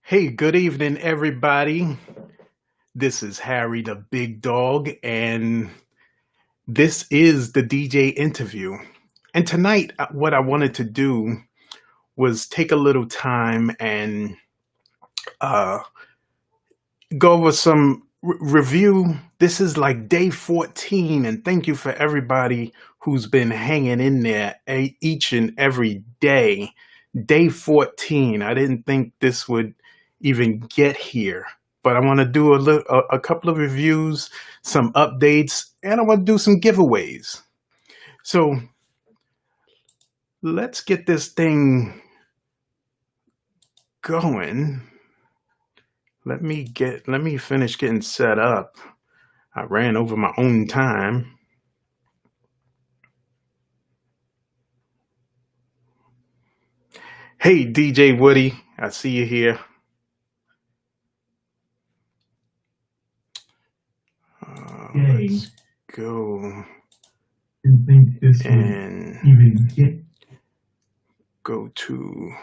Hey, good evening, everybody. This is Harry the Big Dog, and this is the DJ interview. And tonight, what I wanted to do was take a little time and uh, go over some review. This is like day 14, and thank you for everybody who's been hanging in there each and every day. Day 14. I didn't think this would even get here, but I want to do a couple of reviews, some updates, and I want to do some giveaways. So let's get this thing going. Let me finish getting set up. I ran over my own time. Hey, DJ Woody, I see you here. Hey, Let's go didn't think this would and even get. go to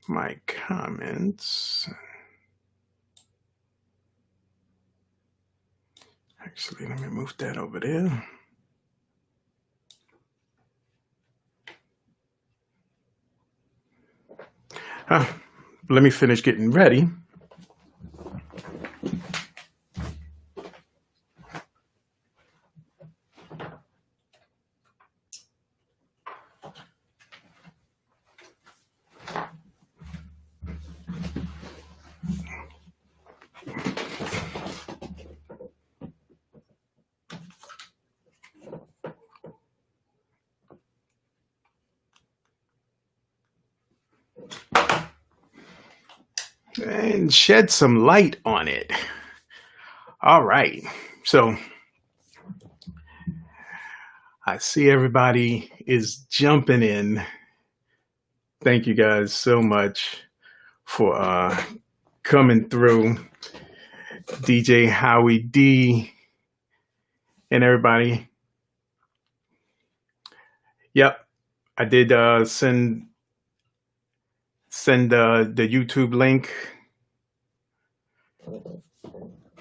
my comments. Actually, let me move that over there. Let me finish getting ready. And shed some light on it. All right. So I see everybody is jumping in. Thank you guys so much for coming through. DJ Howie D and everybody. Yep. I did send the YouTube link.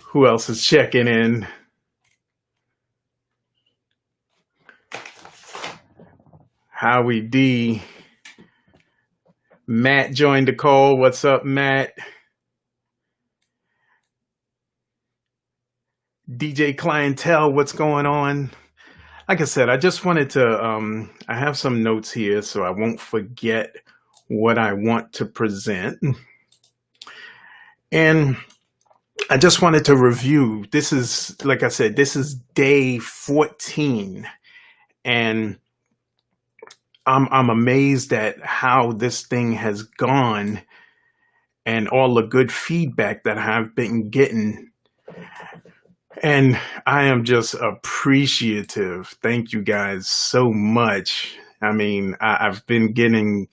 Who else is checking in? Howie D. Matt joined the call. What's up, Matt? DJ Clientele, what's going on? Like I said, I just wanted to, I have some notes here so I won't forget what I want to present. And I just wanted to review. This is, like I said, this is day 14. And I'm amazed at how this thing has gone and all the good feedback that I've been getting. And I am just appreciative. Thank you guys so much. I mean, I've been getting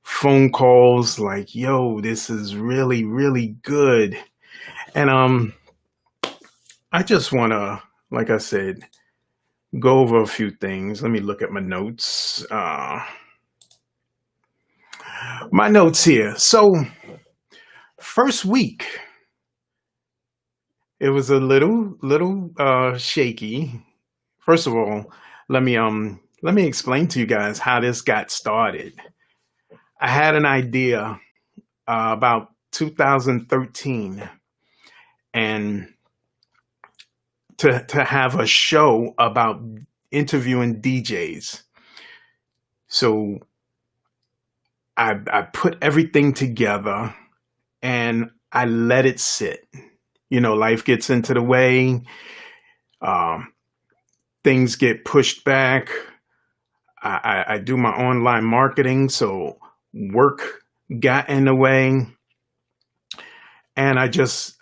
phone calls like, yo, this is really, really good. And I just want to, like I said, go over a few things. Let me look at my notes. My notes here. So, first week, it was a little shaky. First of all, let me explain to you guys how this got started. I had an idea about 2013, and to have a show about interviewing DJs. So I put everything together and I let it sit. You know, life gets into the way. Things get pushed back. I do my online marketing, so work got in the way, and I just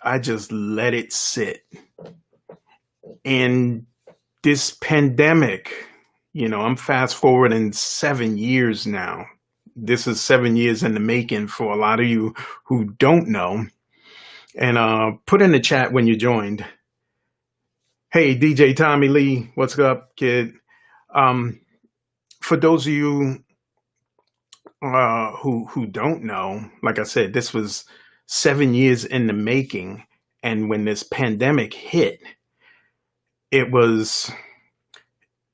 let it sit. And this pandemic, you know, I'm fast forwarding 7 years now. This is 7 years in the making for a lot of you who don't know. And put in the chat when you joined. Hey, DJ Tommy Lee, what's up, kid? For those of you who don't know, like I said, this was 7 years in the making, and when this pandemic hit, it was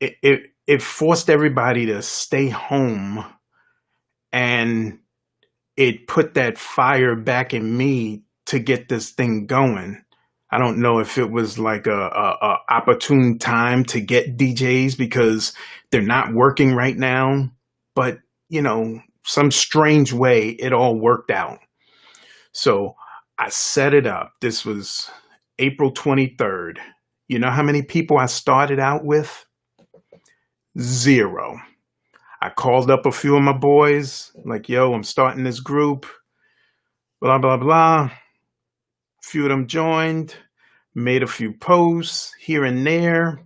it forced everybody to stay home, and it put that fire back in me to get this thing going. I don't know if it was like a opportune time to get DJs because they're not working right now, but some strange way it all worked out. So I set it up. This was April 23rd. You know how many people I started out with? 0. I called up a few of my boys, like, yo, I'm starting this group, blah, blah, blah. A few of them joined, made a few posts here and there.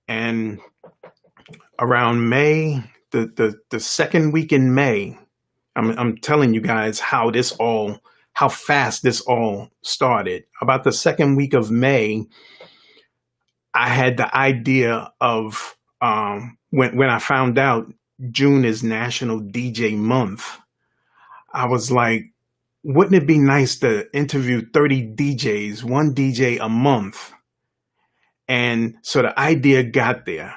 And around May, the second week in May, I'm telling you guys how fast this all started. About the second week of May, I had the idea of when I found out June is National DJ Month, I was like, wouldn't it be nice to interview 30 DJs, one DJ a month? And so the idea got there.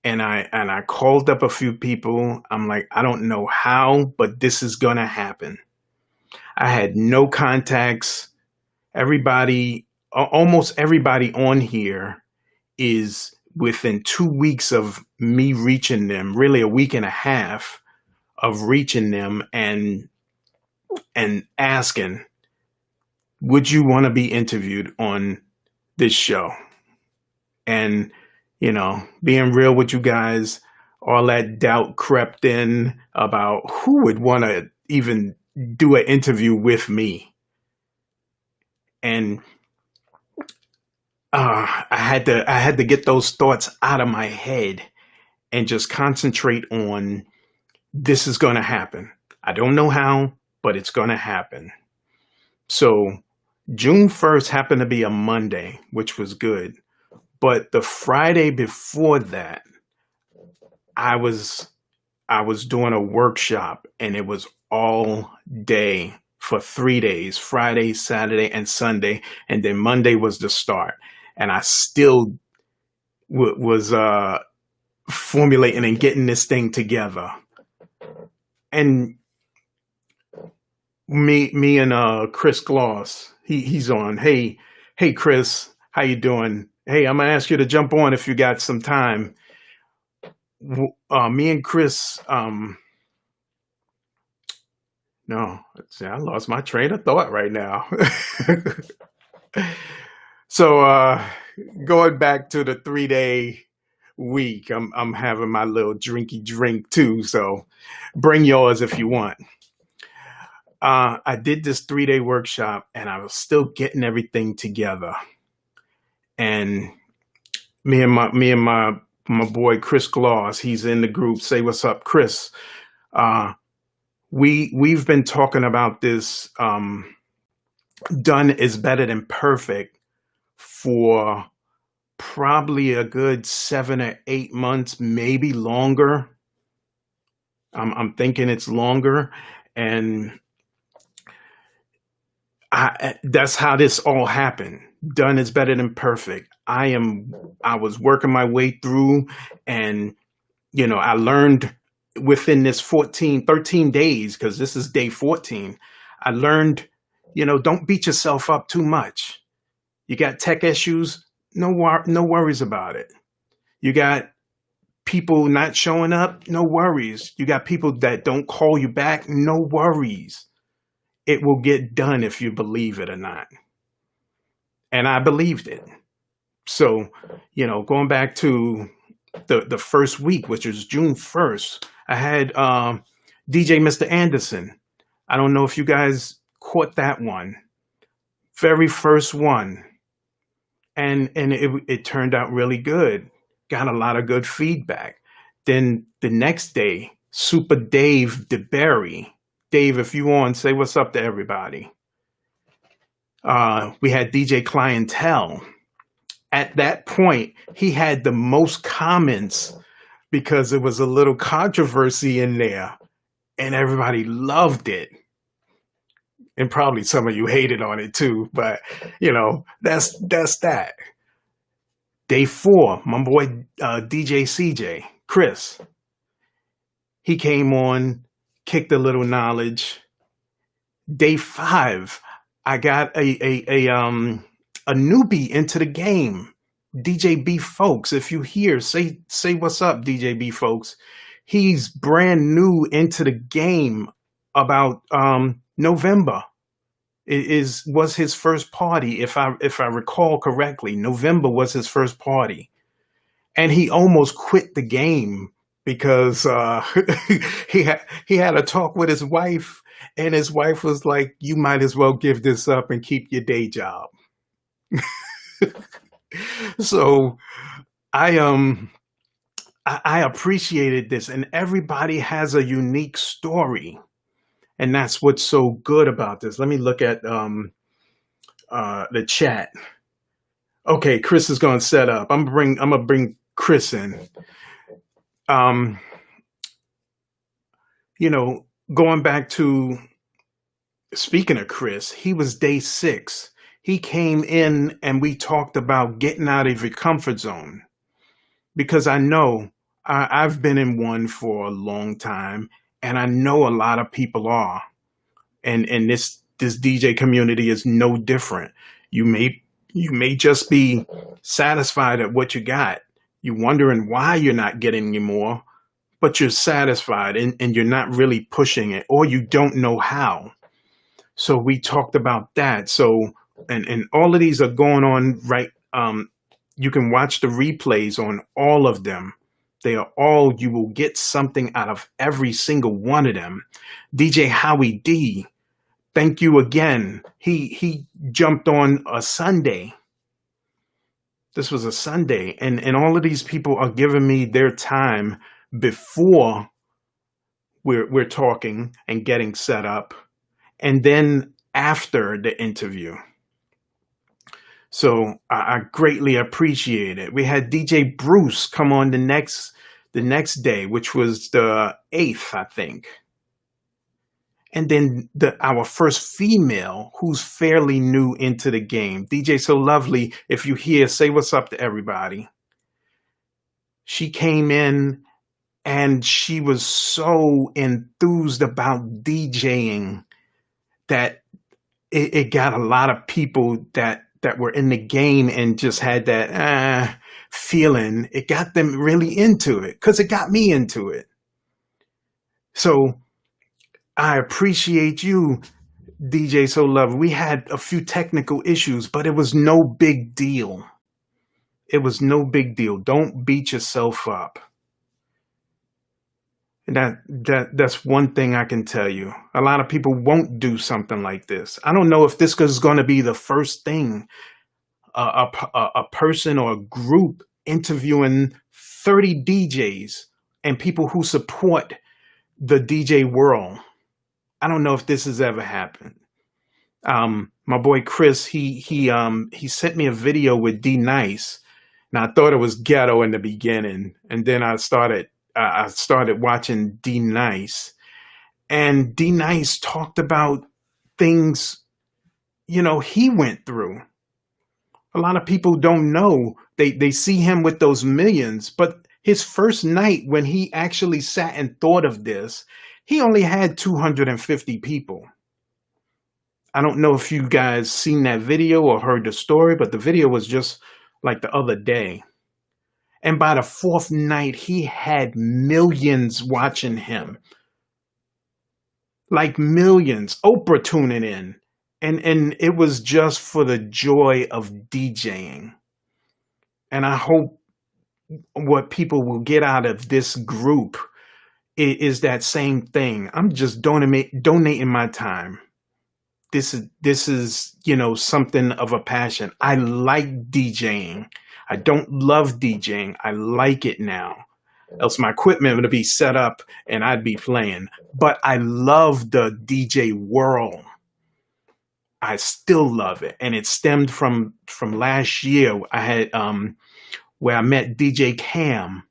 And I called up a few people. I'm like, I don't know how, but this is gonna happen. I had no contacts. Almost everybody on here is within 2 weeks of me reaching them, really a week and a half of reaching them and asking, would you want to be interviewed on this show? And, being real with you guys, all that doubt crept in about who would want to even do an interview with me. And I had to get those thoughts out of my head and just concentrate on this is going to happen. I don't know how, but it's going to happen. So June 1st happened to be a Monday, which was good. But the Friday before that, I was doing a workshop, and it was all day for 3 days, Friday, Saturday, and Sunday. And then Monday was the start. And I still was formulating and getting this thing together. And me and Chris Gloss, he's on. Hey, Chris, how you doing? Hey, I'm gonna ask you to jump on if you got some time. Me and Chris, no, see, I lost my train of thought right now. So going back to the 3-day week, I'm having my little drinky drink too. So bring yours if you want. I did this 3-day workshop, and I was still getting everything together. And me and my boy Chris Gloss, he's in the group. Say what's up, Chris. We've been talking about this. Done is better than perfect for probably a good 7 or 8 months, maybe longer. I'm thinking it's longer, and that's how this all happened. Done is better than perfect. I was working my way through, and I learned within this 13 days, because this is day 14. I learned, don't beat yourself up too much. You got tech issues, no worries about it. You got people not showing up, no worries. You got people that don't call you back, no worries. It will get done if you believe it or not. And I believed it. So, going back to the first week, which was June 1st, I had DJ Mr. Anderson. I don't know if you guys caught that one. Very first one. And it turned out really good. Got a lot of good feedback. Then the next day, Super Dave DeBerry. Dave, if you on, say what's up to everybody. We had DJ Clientele. At that point, he had the most comments because there was a little controversy in there. and everybody loved it. And probably some of you hated on it too, but that's that. Day 4, my boy DJ CJ, Chris, he came on, kicked a little knowledge. Day 5, I got a newbie into the game, DJ B Folks. If you hear, say what's up, DJ B Folks. He's brand new into the game about November. Was his first party, if I recall correctly. November was his first party, and he almost quit the game because he had a talk with his wife, and his wife was like, "You might as well give this up and keep your day job." So I appreciated this, and everybody has a unique story. And that's what's so good about this. Let me look at the chat. Okay, Chris is going to set up. I'm gonna bring Chris in. Going back to speaking of Chris, he was day 6. He came in and we talked about getting out of your comfort zone, because I know I've been in one for a long time. And I know a lot of people are, and this DJ community is no different. You may just be satisfied at what you got. You're wondering why you're not getting any more, but you're satisfied and you're not really pushing it, or you don't know how. So we talked about that. So and all of these are going on right. You can watch the replays on all of them. They are all, you will get something out of every single one of them. DJ Howie D, thank you again. He jumped on a Sunday. This was a Sunday. And all of these people are giving me their time before we're talking and getting set up, and then after the interview. So I greatly appreciate it. We had DJ Bruce come on the next day, which was the 8th, I think. And then our first female, who's fairly new into the game, DJ So Lovely. If you hear, say what's up to everybody. She came in and she was so enthused about DJing that it got a lot of people that were in the game and just had that feeling. It got them really into it, because it got me into it. So I appreciate you, DJ So Love. We had a few technical issues, but it was no big deal. It was no big deal. Don't beat yourself up. That's one thing I can tell you. A lot of people won't do something like this. I don't know if this is going to be the first thing a person or a group interviewing 30 DJs and people who support the DJ world. I don't know if this has ever happened. My boy Chris, he sent me a video with D Nice. Now I thought it was ghetto in the beginning, and then I started watching D Nice, and D Nice talked about things, he went through. A lot of people don't know. They see him with those millions, but his first night when he actually sat and thought of this, he only had 250 people. I don't know if you guys seen that video or heard the story, but the video was just like the other day. And by the 4th night, he had millions watching him. Like millions. Oprah tuning in. And it was just for the joy of DJing. And I hope what people will get out of this group is that same thing. I'm just donating my time. This is, something of a passion. I like DJing. I don't love DJing. I like it now. Else my equipment would be set up and I'd be playing. But I love the DJ world. I still love it. And it stemmed from last year. I had where I met DJ Cam.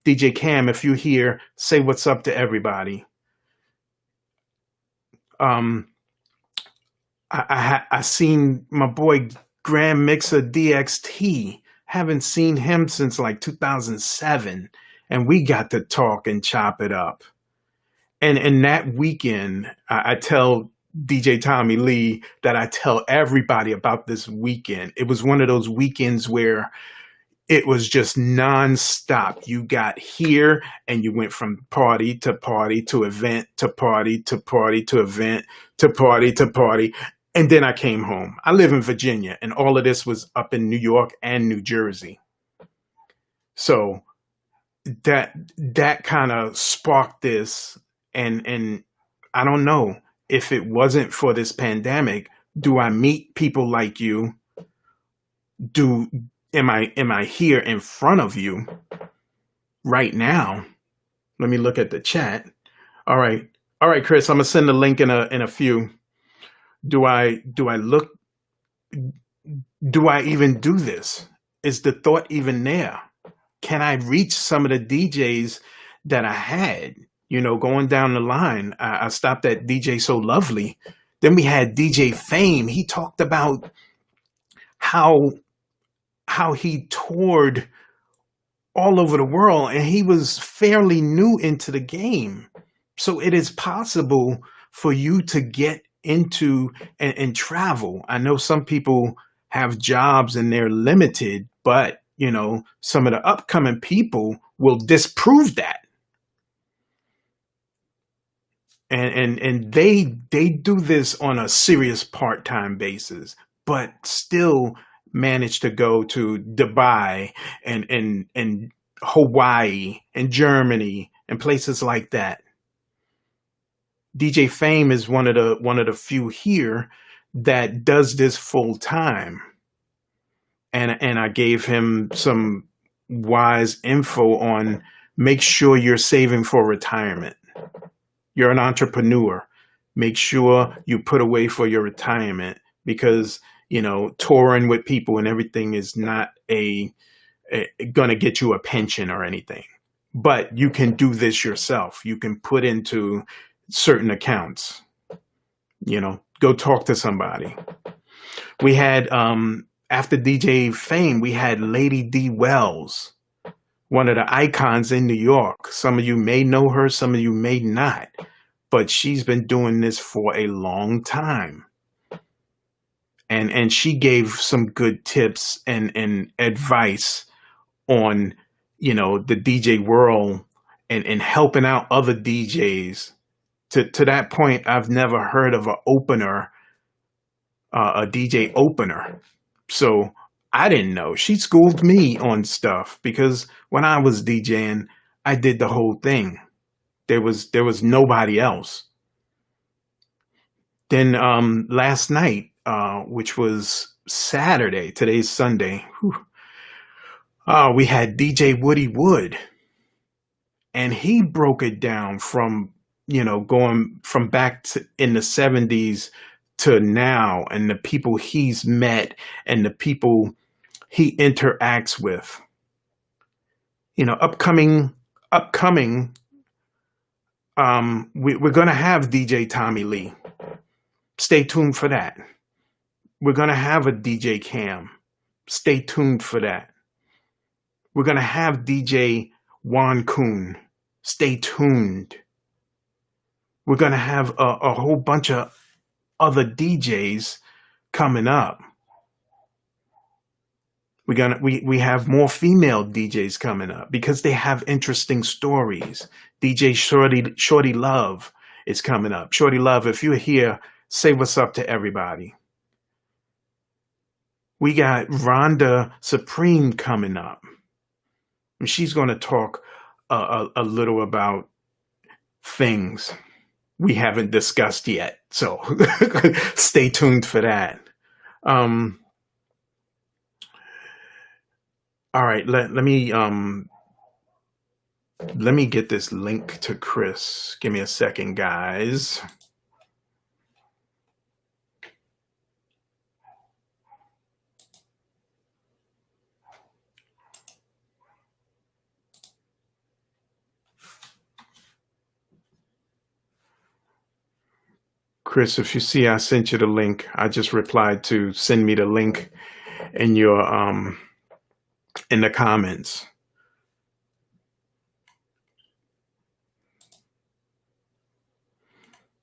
DJ Cam, if you hear, say what's up to everybody. Um, I seen my boy Grand Mixer DXT. Haven't seen him since like 2007, and we got to talk and chop it up. And that weekend, I tell DJ Tommy Lee that I tell everybody about this weekend. It was one of those weekends where it was just nonstop. You got here and you went from party to party to event to party to party to event to party to party. And then I came home. I live in Virginia, and all of this was up in New York and New Jersey. So that kind of sparked this, and I don't know, if it wasn't for this pandemic, do I meet people like you? Do am I here in front of you right now? Let me look at the chat. All right. All right, Chris, I'm gonna send the link in a few. Do I look, do I even do this? Is the thought even there? Can I reach some of the DJs that I had? You know, going down the line, I stopped at DJ So Lovely. Then we had DJ Fame. He talked about how he toured all over the world, and he was fairly new into the game. So it is possible for you to get into and travel. I know some people have jobs and they're limited, but you know, some of the upcoming people will disprove that. And they do this on a serious part-time basis, but still manage to go to Dubai and Hawaii and Germany and places like that. DJ Fame is one of the few here that does this full time. And I gave him some wise info on, make sure you're saving for retirement. You're an entrepreneur. Make sure you put away for your retirement, because, you know, touring with people and everything is not going to get you a pension or anything. But you can do this yourself. You can put into certain accounts, you know, go talk to somebody. We had, after DJ Fame, we had Lady D Wells, one of the icons in New York. Some of you may know her, some of you may not, but she's been doing this for a long time. And she gave some good tips and advice on, you know, the DJ world and helping out other DJs. To that point, I've never heard of an opener, a DJ opener. So I didn't know. She schooled me on stuff, because when I was DJing, I did the whole thing. There was nobody else. Then last night, which was Saturday, today's Sunday, we had DJ Woody Wood, and he broke it down from, you know, going from back to in the 70s to now, and the people he's met and the people he interacts with. You know, upcoming, we're going to have DJ Tommy Lee. Stay tuned for that. We're going to have a DJ Cam. Stay tuned for that. We're going to have DJ Juan Kuhn. Stay tuned. We're going to have a whole bunch of other DJs coming up. We have more female DJs coming up because they have interesting stories. DJ Shorty Love is coming up. Shorty Love, if you're here, say what's up to everybody. We got Rhonda Supreme coming up. And she's going to talk a little about things we haven't discussed yet. So stay tuned for that. All right, let me get this link to Chris. Give me a second, guys. Chris, if you see, I sent you the link. I just replied to send me the link in your in the comments.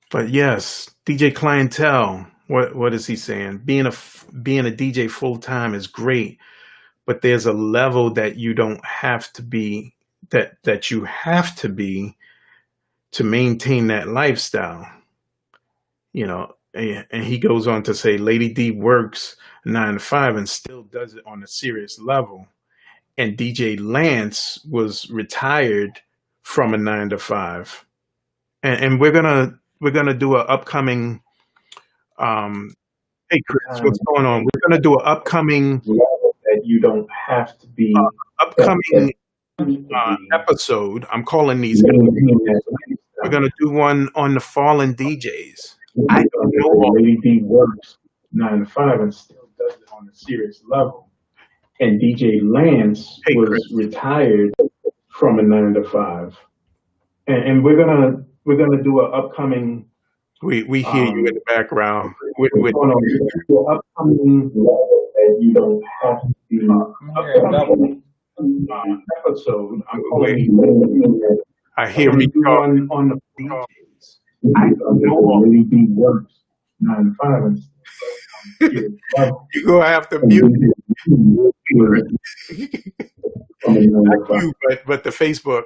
But yes, DJ Clientele. What is he saying? Being a DJ full time is great, but there's a level that you don't have to be that you have to be to maintain that lifestyle. You know, and he goes on to say, Lady D works 9 to 5 and still does it on a serious level. And DJ Lance was retired from a 9 to 5. And we're gonna do an upcoming. Hey Chris, what's going on? We're gonna do an upcoming that you don't have to be upcoming episode. I'm calling these. We're gonna do one on the fallen DJs. I don't know. Lady D works 9 to 5 and still does it on a serious level. And DJ Lance was retired from a 9 to 5. And we're gonna do an upcoming. We hear you in the background. With upcoming that you don't have to be upcoming episode. I'm calling. I hear me on the DJs. I don't know. Lady D works 9 to 5 and you're gonna have to mute not you, but the Facebook.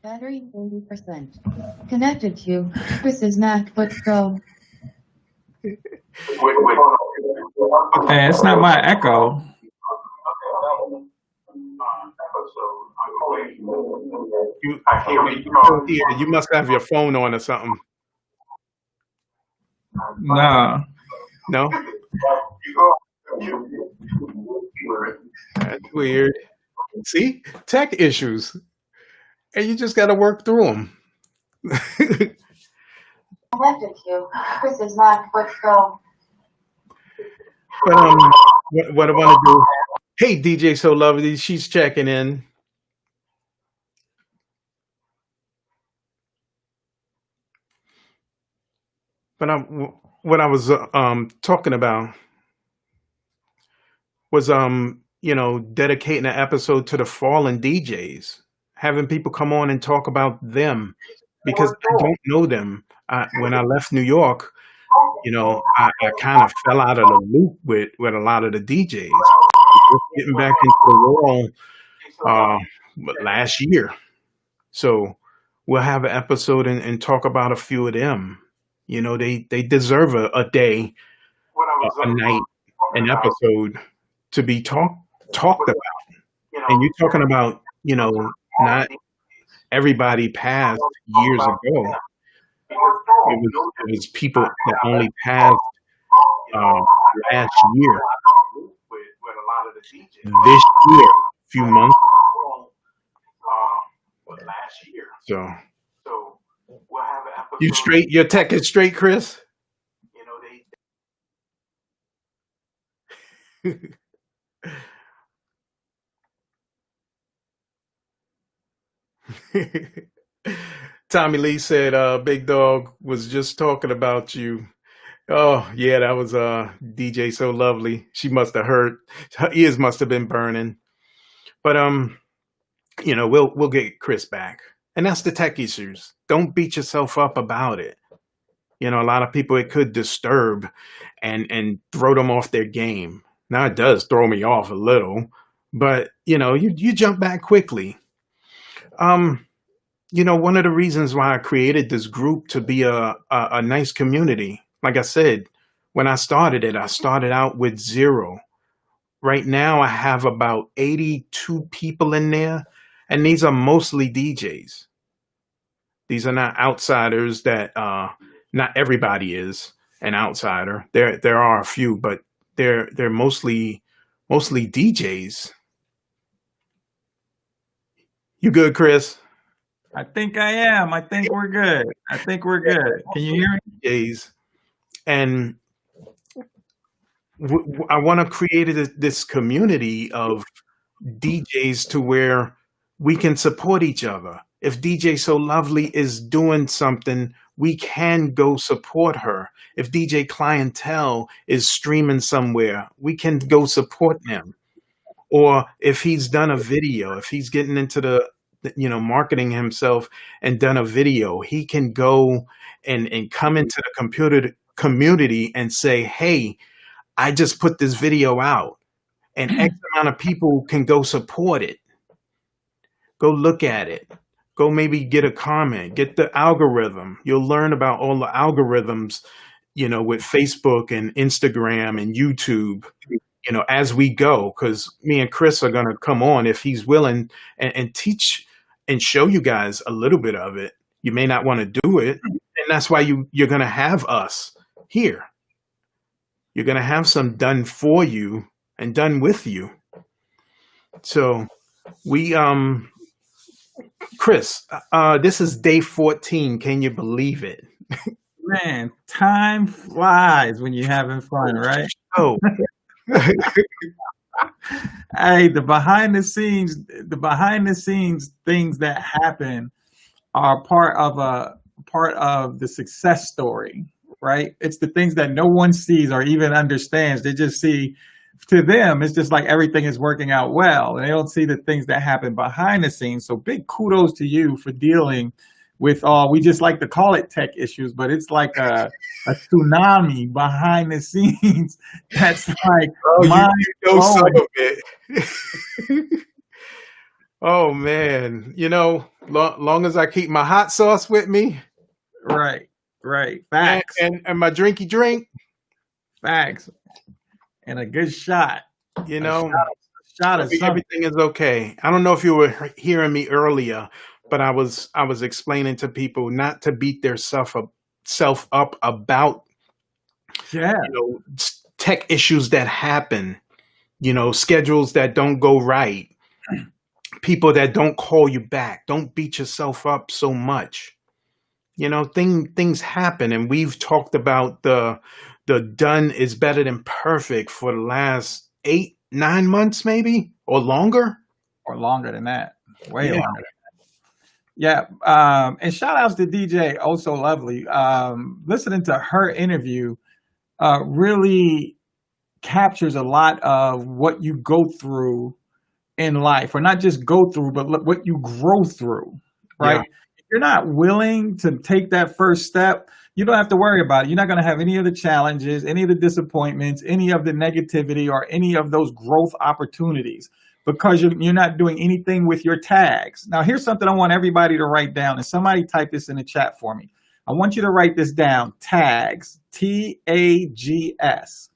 Battery 80%. Connected to Chris's MacBook Pro. Hey, it's not my echo. You must have your phone on or something. No. No? That's weird. See? Tech issues. And you just got to work through them. Connected to Chris's MacBook Pro. But what I want to do. Hey, DJ So Lovely, she's checking in. But what I was talking about was dedicating an episode to the fallen DJs, having people come on and talk about them because I don't know them. When I left New York, I kind of fell out of the loop with a lot of the DJs. Getting back into the world last year, so we'll have an episode and talk about a few of them. They deserve a day, a night, an episode to be talked about. And you're talking about, not everybody passed years ago. It was people that only passed last year. This year, a few months. Last year. So we'll have an episode. You straight? Your tech is straight, Chris? Tommy Lee said, Big Dog was just talking about you. Oh, yeah, that was DJ So Lovely. She must have heard. Her ears must have been burning. But we'll get Chris back. And that's the tech issues. Don't beat yourself up about it. A lot of people it could disturb and throw them off their game. Now it does throw me off a little, but you jump back quickly. One of the reasons why I created this group to be a nice community. Like I said, when I started out with 0. Right now, I have about 82 people in there, and these are mostly DJs. These are not outsiders that not everybody is an outsider. There are a few, but they're mostly DJs. You good, Chris? I think I am. I think we're good. Can you hear me? DJs. And I want to create this community of DJs to where we can support each other. If DJ So Lovely is doing something, we can go support her. If DJ Clientele is streaming somewhere, we can go support them. Or if he's done a video, if he's getting into the marketing himself and done a video, he can go and come into the community and say, hey, I just put this video out, and X amount of people can go support it. Go look at it. Go maybe get a comment, get the algorithm. You'll learn about all the algorithms, with Facebook and Instagram and YouTube, as we go, because me and Chris are going to come on if he's willing and teach and show you guys a little bit of it. You may not want to do it. And that's why you're going to have us here. You're going to have some done for you and done with you. So we, Chris, this is day 14. Can you believe it? Man, time flies when you're having fun, right? Oh, Hey, the behind the scenes things that happen are part of the success story, right? It's the things that no one sees or even understands. They just see, to them, it's just like everything is working out well, and they don't see the things that happen behind the scenes. So big kudos to you for dealing with we just like to call it tech issues, but it's like a tsunami behind the scenes. That's like, you know some of it. Oh man, long as I keep my hot sauce with me, right, facts, and my drinky drink, facts, and a good shot. A shot of something. Everything is okay. I don't know if you were hearing me earlier, but I was explaining to people not to beat their self up about tech issues that happen, schedules that don't go right, people that don't call you back. Don't beat yourself up so much. Things happen, and we've talked about the done is better than perfect for the last 8-9 months, maybe, or longer. Or longer than that. Way longer than that. Yeah, and shout outs to DJ Oh So Lovely. Listening to her interview really captures a lot of what you go through in life, or not just go through, but what you grow through, right? Yeah. If you're not willing to take that first step, you don't have to worry about it. You're not going to have any of the challenges, any of the disappointments, any of the negativity, or any of those growth opportunities, because you're not doing anything with your tags. Now, here's something I want everybody to write down, and somebody type this in the chat for me. I want you to write this down. Tags, TAGS.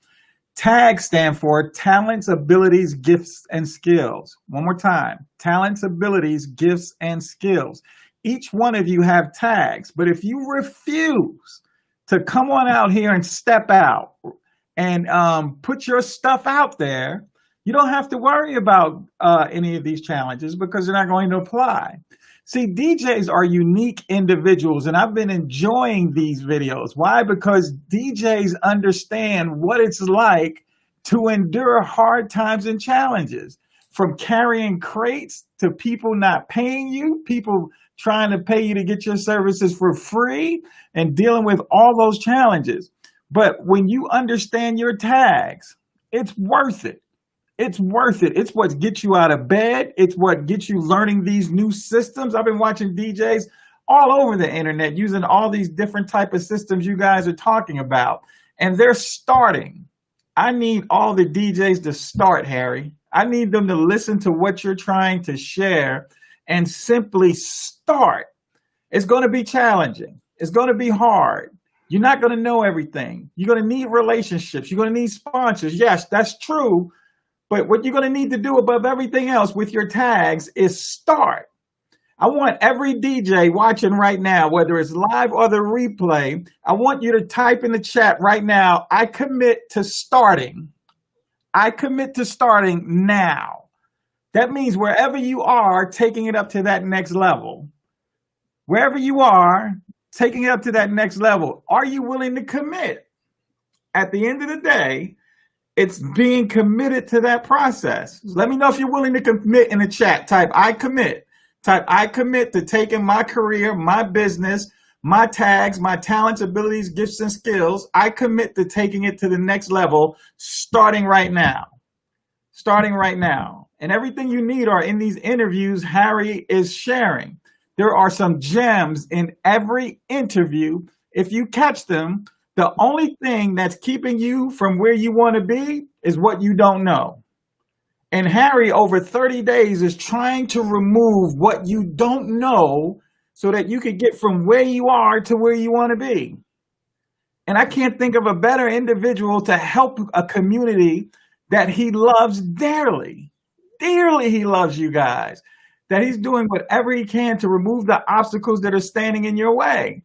Tags stand for talents, abilities, gifts, and skills. One more time. Talents, abilities, gifts, and skills. Each one of you have tags, but if you refuse to come on out here and step out and put your stuff out there, you don't have to worry about any of these challenges, because they're not going to apply. See, DJs are unique individuals, and I've been enjoying these videos. Why? Because DJs understand what it's like to endure hard times and challenges, from carrying crates to people not paying you, people trying to pay you to get your services for free, and dealing with all those challenges. But when you understand your tags, it's worth it. It's worth it. It's what gets you out of bed. It's what gets you learning these new systems. I've been watching DJs all over the internet using all these different type of systems you guys are talking about, and they're starting. I need all the DJs to start, Harry. I need them to listen to what you're trying to share and simply start. It's going to be challenging. It's going to be hard. You're not going to know everything. You're going to need relationships. You're going to need sponsors. Yes, that's true. But what you're going to need to do above everything else with your tags is start. I want every DJ watching right now, whether it's live or the replay, I want you to type in the chat right now, I commit to starting. I commit to starting now. That means wherever you are, taking it up to that next level. Wherever you are, taking it up to that next level. Are you willing to commit? At the end of the day, it's being committed to that process. Let me know if you're willing to commit in the chat. Type I commit. Type I commit to taking my career, my business, my tags, my talents, abilities, gifts, and skills, I commit to taking it to the next level starting right now. Starting right now. And everything you need are in these interviews Harry is sharing. There are some gems in every interview. If you catch them, the only thing that's keeping you from where you want to be is what you don't know. And Harry, over 30 days, is trying to remove what you don't know so that you could get from where you are to where you want to be. And I can't think of a better individual to help a community that he loves dearly. Dearly, he loves you guys. That he's doing whatever he can to remove the obstacles that are standing in your way.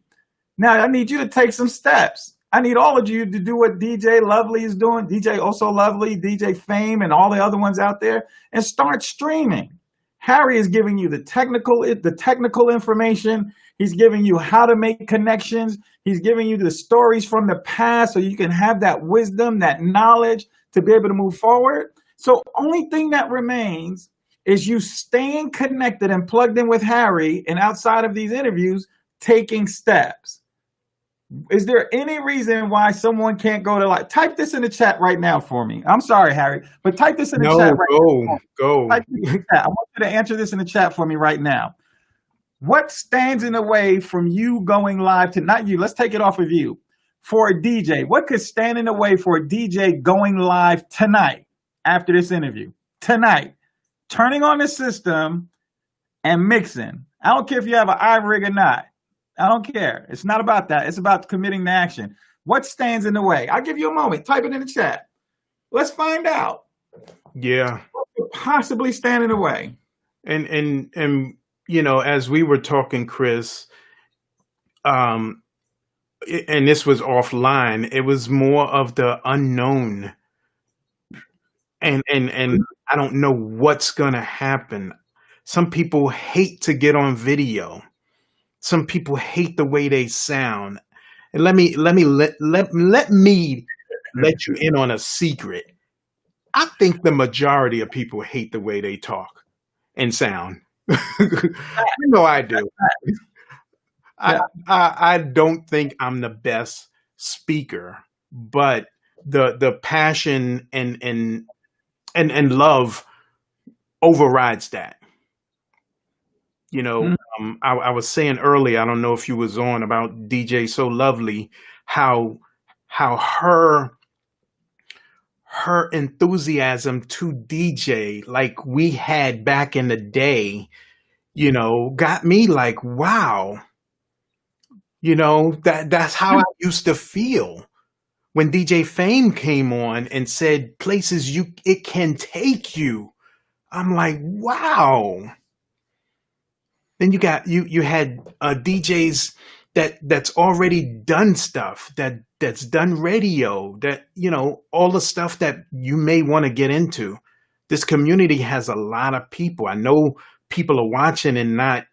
Now, I need you to take some steps. I need all of you to do what DJ Lovely is doing, DJ Also Lovely, DJ Fame, and all the other ones out there, and start streaming. Harry is giving you the technical information. He's giving you how to make connections. He's giving you the stories from the past so you can have that wisdom, that knowledge to be able to move forward. So only thing that remains is you staying connected and plugged in with Harry, and outside of these interviews, taking steps. Is there any reason why someone can't go to type this in the chat right now for me? I'm sorry, Harry, but type this in the chat right now. Go. Type this in the chat. I want you to answer this in the chat for me right now. What stands in the way from you going live to, not you, let's take it off of you, for a DJ? What could stand in the way for a DJ going live tonight after this interview? Tonight, turning on the system and mixing. I don't care if you have an iRig or not. I don't care. It's not about that. It's about committing the action. What stands in the way? I'll give you a moment. Type it in the chat. Let's find out. Yeah. What could possibly stand in the way? And you know, as we were talking, Chris, and this was offline, it was more of the unknown. And I don't know what's gonna happen. Some people hate to get on video. Some people hate the way they sound. And let me let you in on a secret. I think the majority of people hate the way they talk and sound. You know I do. I don't think I'm the best speaker, but the passion and love overrides that. You know, I was saying earlier, I don't know if you was on, about DJ So Lovely, how her enthusiasm to DJ, like we had back in the day, you know, got me like, wow. You know, that's how I used to feel when DJ Fame came on and said places it can take you. I'm like, wow. Then you had DJs that's already done stuff, that's done radio, that, you know, all the stuff that you may want to get into. This community has a lot of people. I know people are watching and not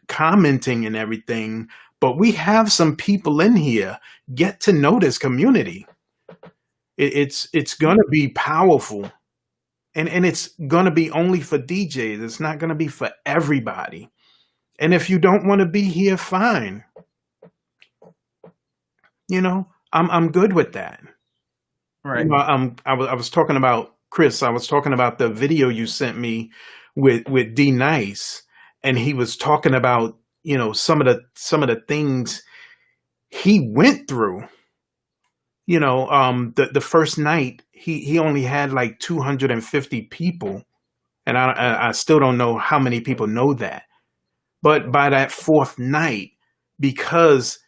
commenting and everything, but we have some people in here. Get to know this community. It's gonna be powerful. And it's going to be only for DJs. It's not going to be for everybody. And if you don't want to be here, fine. You know, I'm good with that. Right. You know, I was talking about, Chris, I was talking about the video you sent me with D Nice, and he was talking about, you know, some of the things he went through. You know, the first night he only had like 250 people, and I still don't know how many people know that. But by that fourth night, because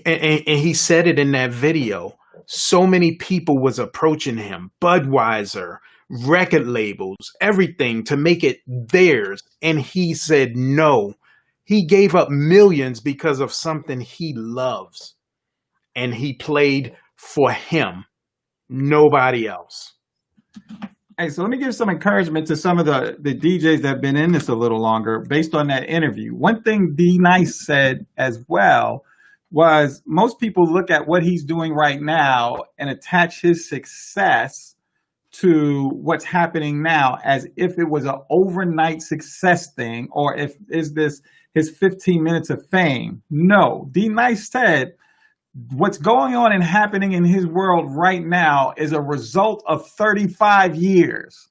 and he said it in that video, so many people was approaching him, Budweiser, record labels, everything to make it theirs, and he said no. He gave up millions because of something he loves. And he played for him, nobody else. Hey, so let me give some encouragement to some of the DJs that have been in this a little longer based on that interview. One thing D Nice said as well was most people look at what he's doing right now and attach his success to what's happening now as if it was an overnight success thing, or if is this his 15 minutes of fame. No, D Nice said what's going on and happening in his world right now is a result of 35 years.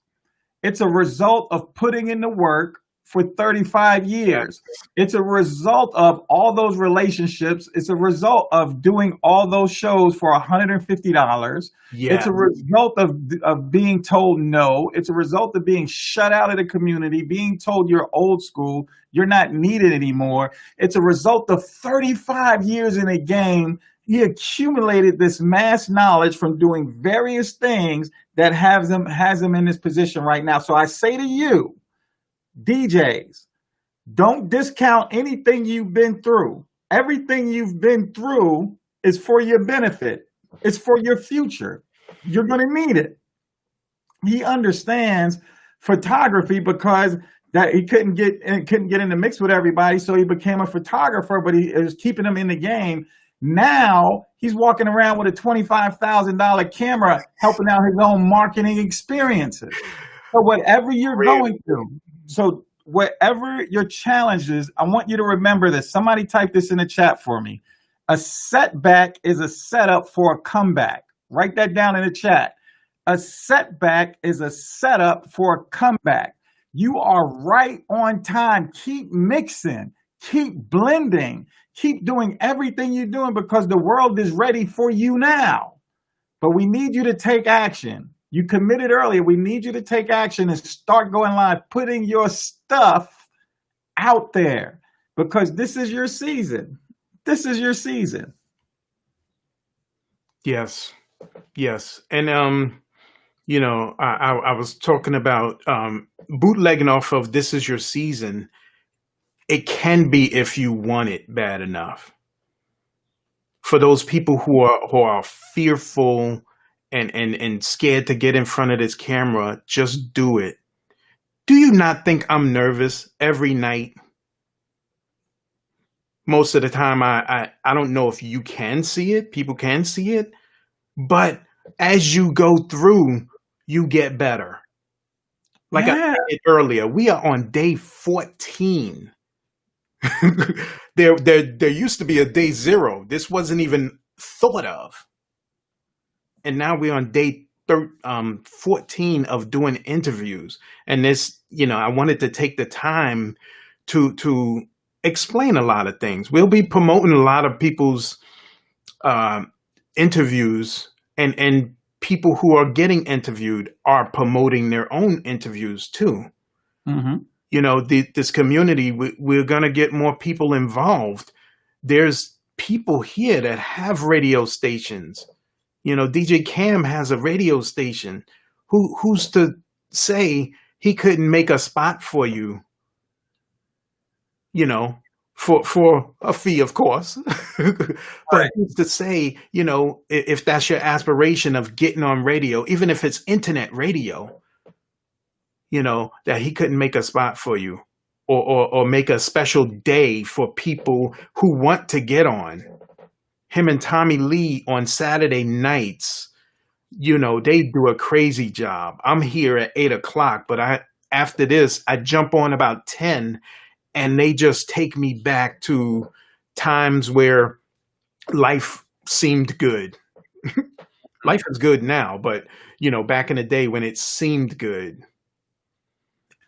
It's a result of putting in the work for 35 years. It's a result of all those relationships. It's a result of doing all those shows for $150. Yeah. It's a result of being told no. It's a result of being shut out of the community, being told you're old school, you're not needed anymore. It's a result of 35 years in the game. He accumulated this mass knowledge from doing various things that has him in this position right now. So I say to you, DJs, don't discount anything you've been through. Everything you've been through is for your benefit. It's for your future. You're going to need it. He understands photography because that he couldn't get in the mix with everybody, so he became a photographer, but he was keeping them in the game. Now he's walking around with a $25,000 camera helping out his own marketing experiences. So whatever you're going through, so whatever your challenge is, I want you to remember this. Somebody type this in the chat for me. A setback is a setup for a comeback. Write that down in the chat. A setback is a setup for a comeback. You are right on time. Keep mixing, keep blending, keep doing everything you're doing because the world is ready for you now. But we need you to take action. You committed earlier. We need you to take action and start going live, putting your stuff out there because this is your season. This is your season. Yes. Yes. And, you know, I was talking about bootlegging off of This Is Your Season. It can be if you want it bad enough. For those people who are fearful and scared to get in front of this camera, just do it. Do you not think I'm nervous every night? Most of the time, I don't know if you can see it. People can see it. But as you go through, you get better. Like I said earlier, we are on day 14. There used to be a day 0. This wasn't even thought of. And now we're on day 14 of doing interviews. And this, you know, I wanted to take the time to explain a lot of things. We'll be promoting a lot of people's interviews, and people who are getting interviewed are promoting their own interviews too. Mm-hmm. You know, this community, we're going to get more people involved. There's people here that have radio stations. You know, DJ Cam has a radio station. Who's to say he couldn't make a spot for you? You know, for a fee, of course. But who's to say, you know, if that's your aspiration of getting on radio, even if it's internet radio, you know, that he couldn't make a spot for you or make a special day for people who want to get on. Him and Tommy Lee on Saturday nights, you know, they do a crazy job. I'm here at 8:00, but after this, I jump on about 10, and they just take me back to times where life seemed good. Life is good now, but, you know, back in the day when it seemed good.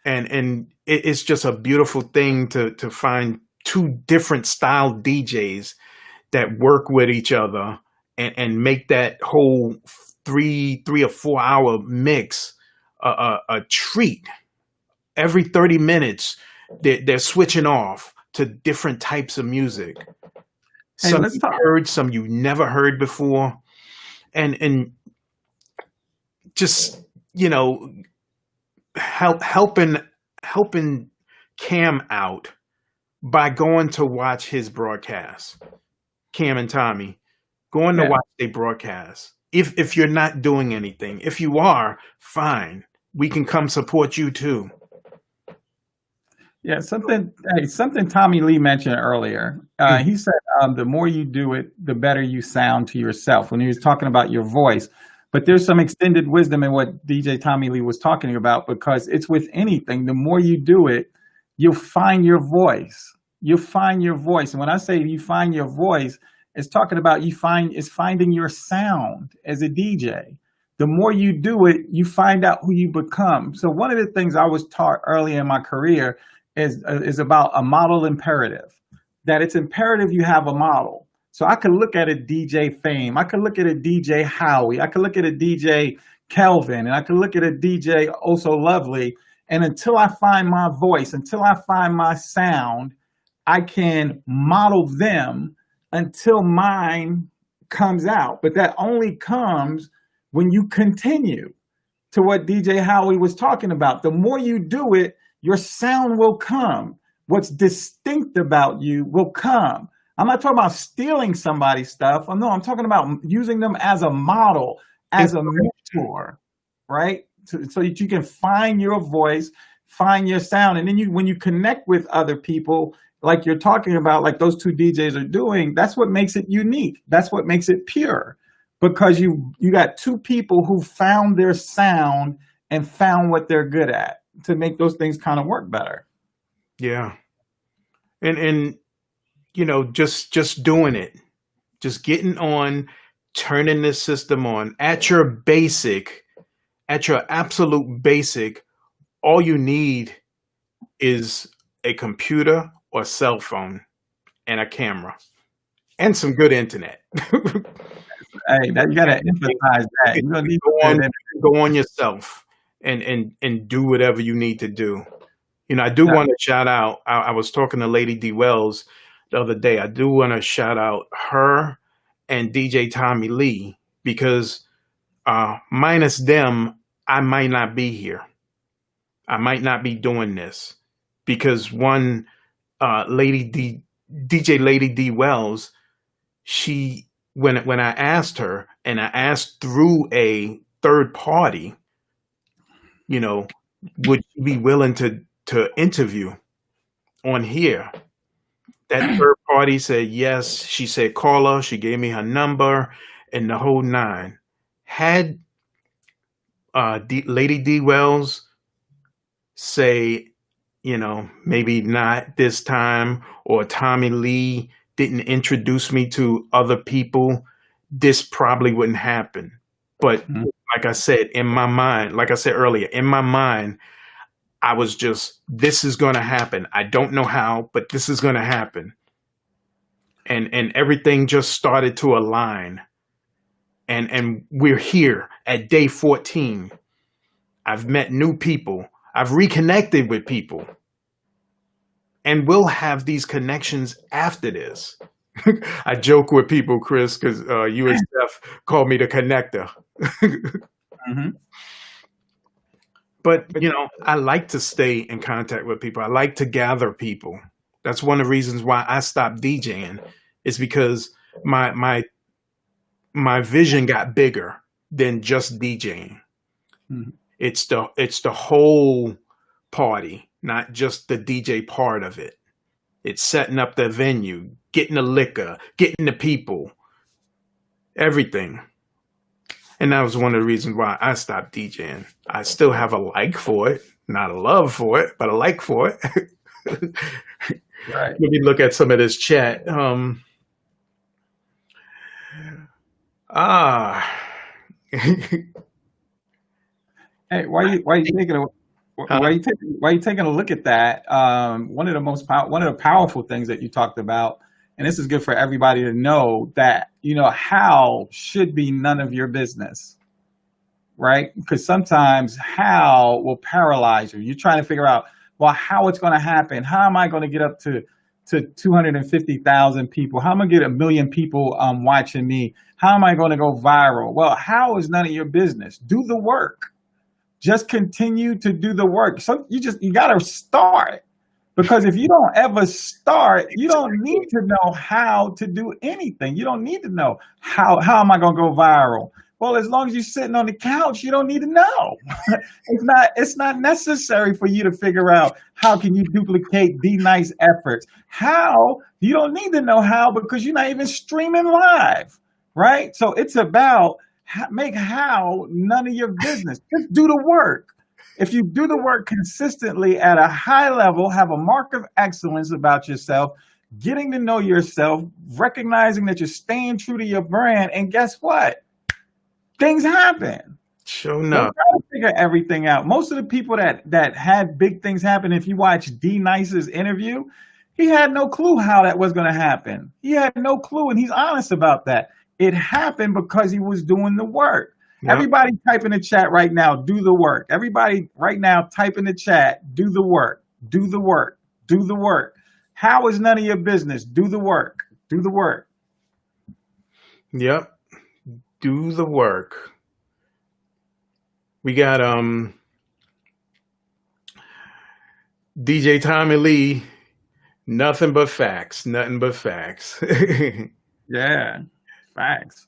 And it's just a beautiful thing to find two different style DJs that work with each other and make that whole 3 or 4 hour mix a treat. Every 30 minutes, they're switching off to different types of music. Hey, Some you've heard, some you never heard before. And just, you know, helping Cam out by going to watch his broadcast. Cam and Tommy, going to watch their broadcast. If you're not doing anything, if you are, fine. We can come support you too. Yeah, something Tommy Lee mentioned earlier. He said the more you do it, the better you sound to yourself. When he was talking about your voice, But there's some extended wisdom in what DJ Tommy Lee was talking about, because it's with anything. The more you do it, you'll find your voice. You'll find your voice. And when I say you find your voice, it's talking about it's finding your sound as a DJ. The more you do it, you find out who you become. So one of the things I was taught early in my career is about a model imperative, that it's imperative you have a model. So I could look at a DJ Fame, I could look at a DJ Howie, I could look at a DJ Kelvin, and I could look at a DJ Oh So Lovely. And until I find my voice, until I find my sound, I can model them until mine comes out. But that only comes when you continue, to what DJ Howie was talking about. The more you do it, your sound will come. What's distinct about you will come. I'm not talking about stealing somebody's stuff. No, I'm talking about using them as a model, as a mentor, right? So that you can find your voice, find your sound. And then when you connect with other people, like you're talking about, like those two DJs are doing, that's what makes it unique. That's what makes it pure. Because you got two people who found their sound and found what they're good at to make those things kind of work better. Yeah. And you know, just doing it, just getting on, turning this system on at your absolute basic, all you need is a computer or cell phone and a camera and some good internet. Hey, you gotta emphasize that. You don't need go on yourself and do whatever you need to do. You know, I do want to shout out. I was talking to Lady D Wells the other day. I do want to shout out her and DJ Tommy Lee, because minus them, I might not be here. I might not be doing this, because one DJ Lady D Wells, she, when I asked her, and I asked through a third party, you know, would you be willing to interview on here? That third party said yes. She said, call her. She gave me her number and the whole nine. Had Lady D Wells say, you know, maybe not this time, or Tommy Lee didn't introduce me to other people, this probably wouldn't happen. But like I said, in my mind, like I said earlier, in my mind, I was just, this is going to happen. I don't know how, but this is going to happen. And everything just started to align. And we're here at day 14. I've met new people. I've reconnected with people. And we'll have these connections after this. I joke with people, Chris, because you and Steph called me the connector. Mm-hmm. But, you know, I like to stay in contact with people. I like to gather people. That's one of the reasons why I stopped DJing, is because my vision got bigger than just DJing. Mm-hmm. It's the whole party, not just the DJ part of it. It's setting up the venue, getting the liquor, getting the people, everything. And that was one of the reasons why I stopped DJing. I still have a like for it, not a love for it, but a like for it. Right. Let me look at some of this chat. Hey, why you taking a look at that? One of the powerful things that you talked about, and this is good for everybody to know, that, you know, how should be none of your business, right? Because sometimes how will paralyze you. You're trying to figure out, well, how it's going to happen. How am I going to get up to 250,000 people? How am I going to get 1 million people watching me? How am I going to go viral? Well, how is none of your business. Do the work. Just continue to do the work. So you got to start. Because if you don't ever start, you don't need to know how to do anything. You don't need to know how am I going to go viral? Well, as long as you're sitting on the couch, you don't need to know. It's not necessary for you to figure out how can you duplicate D-Nice efforts. How? You don't need to know how, because you're not even streaming live, right? So it's about make how none of your business. Just do the work. If you do the work consistently at a high level, have a mark of excellence about yourself, getting to know yourself, recognizing that you're staying true to your brand, and guess what? Things happen. Sure Don't enough. try to figure everything out. Most of the people that had big things happen, if you watch D Nice's interview, he had no clue how that was going to happen. He had no clue, and he's honest about that. It happened because he was doing the work. Yep. Everybody type in the chat right now, do the work. Everybody right now type in the chat, do the work, do the work, do the work. How is none of your business? Do the work, do the work. Yep. Do the work. We got DJ Tommy Lee. Nothing but facts. Nothing but facts. Yeah, facts.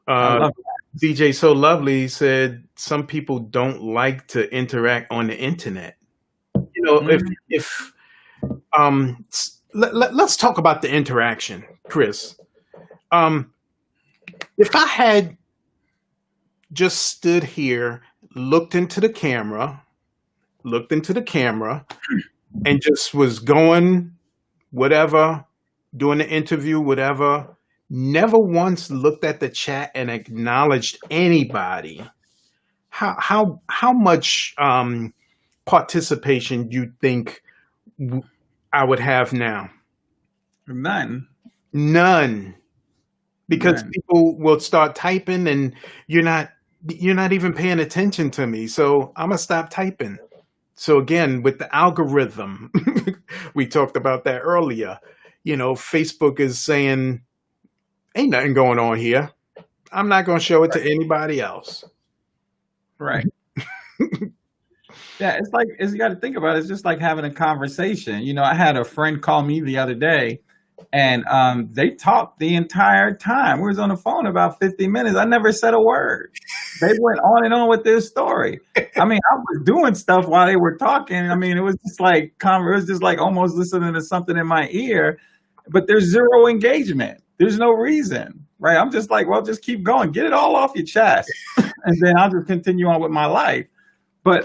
I uh, love DJ So Lovely said some people don't like to interact on the internet. You know, it. if let's talk about the interaction, Chris. If I had just stood here, looked into the camera, and just was going whatever, doing the interview, whatever, never once looked at the chat and acknowledged anybody, how much participation do you think I would have now? None. None. Because None. people will start typing and you're not even paying attention to me. So I'm gonna stop typing. So again, with the algorithm, we talked about that earlier. You know, Facebook is saying, ain't nothing going on here. I'm not gonna show it to anybody else. Right. Yeah, it's like you got to think about it. It's just like having a conversation. You know, I had a friend call me the other day, and they talked the entire time. We was on the phone about 50 minutes. I never said a word. They went on and on with their story. I mean, I was doing stuff while they were talking. I mean, it was just like almost listening to something in my ear, but there's zero engagement. There's no reason, right? I'm just like, well, just keep going. Get it all off your chest, and then I'll just continue on with my life. But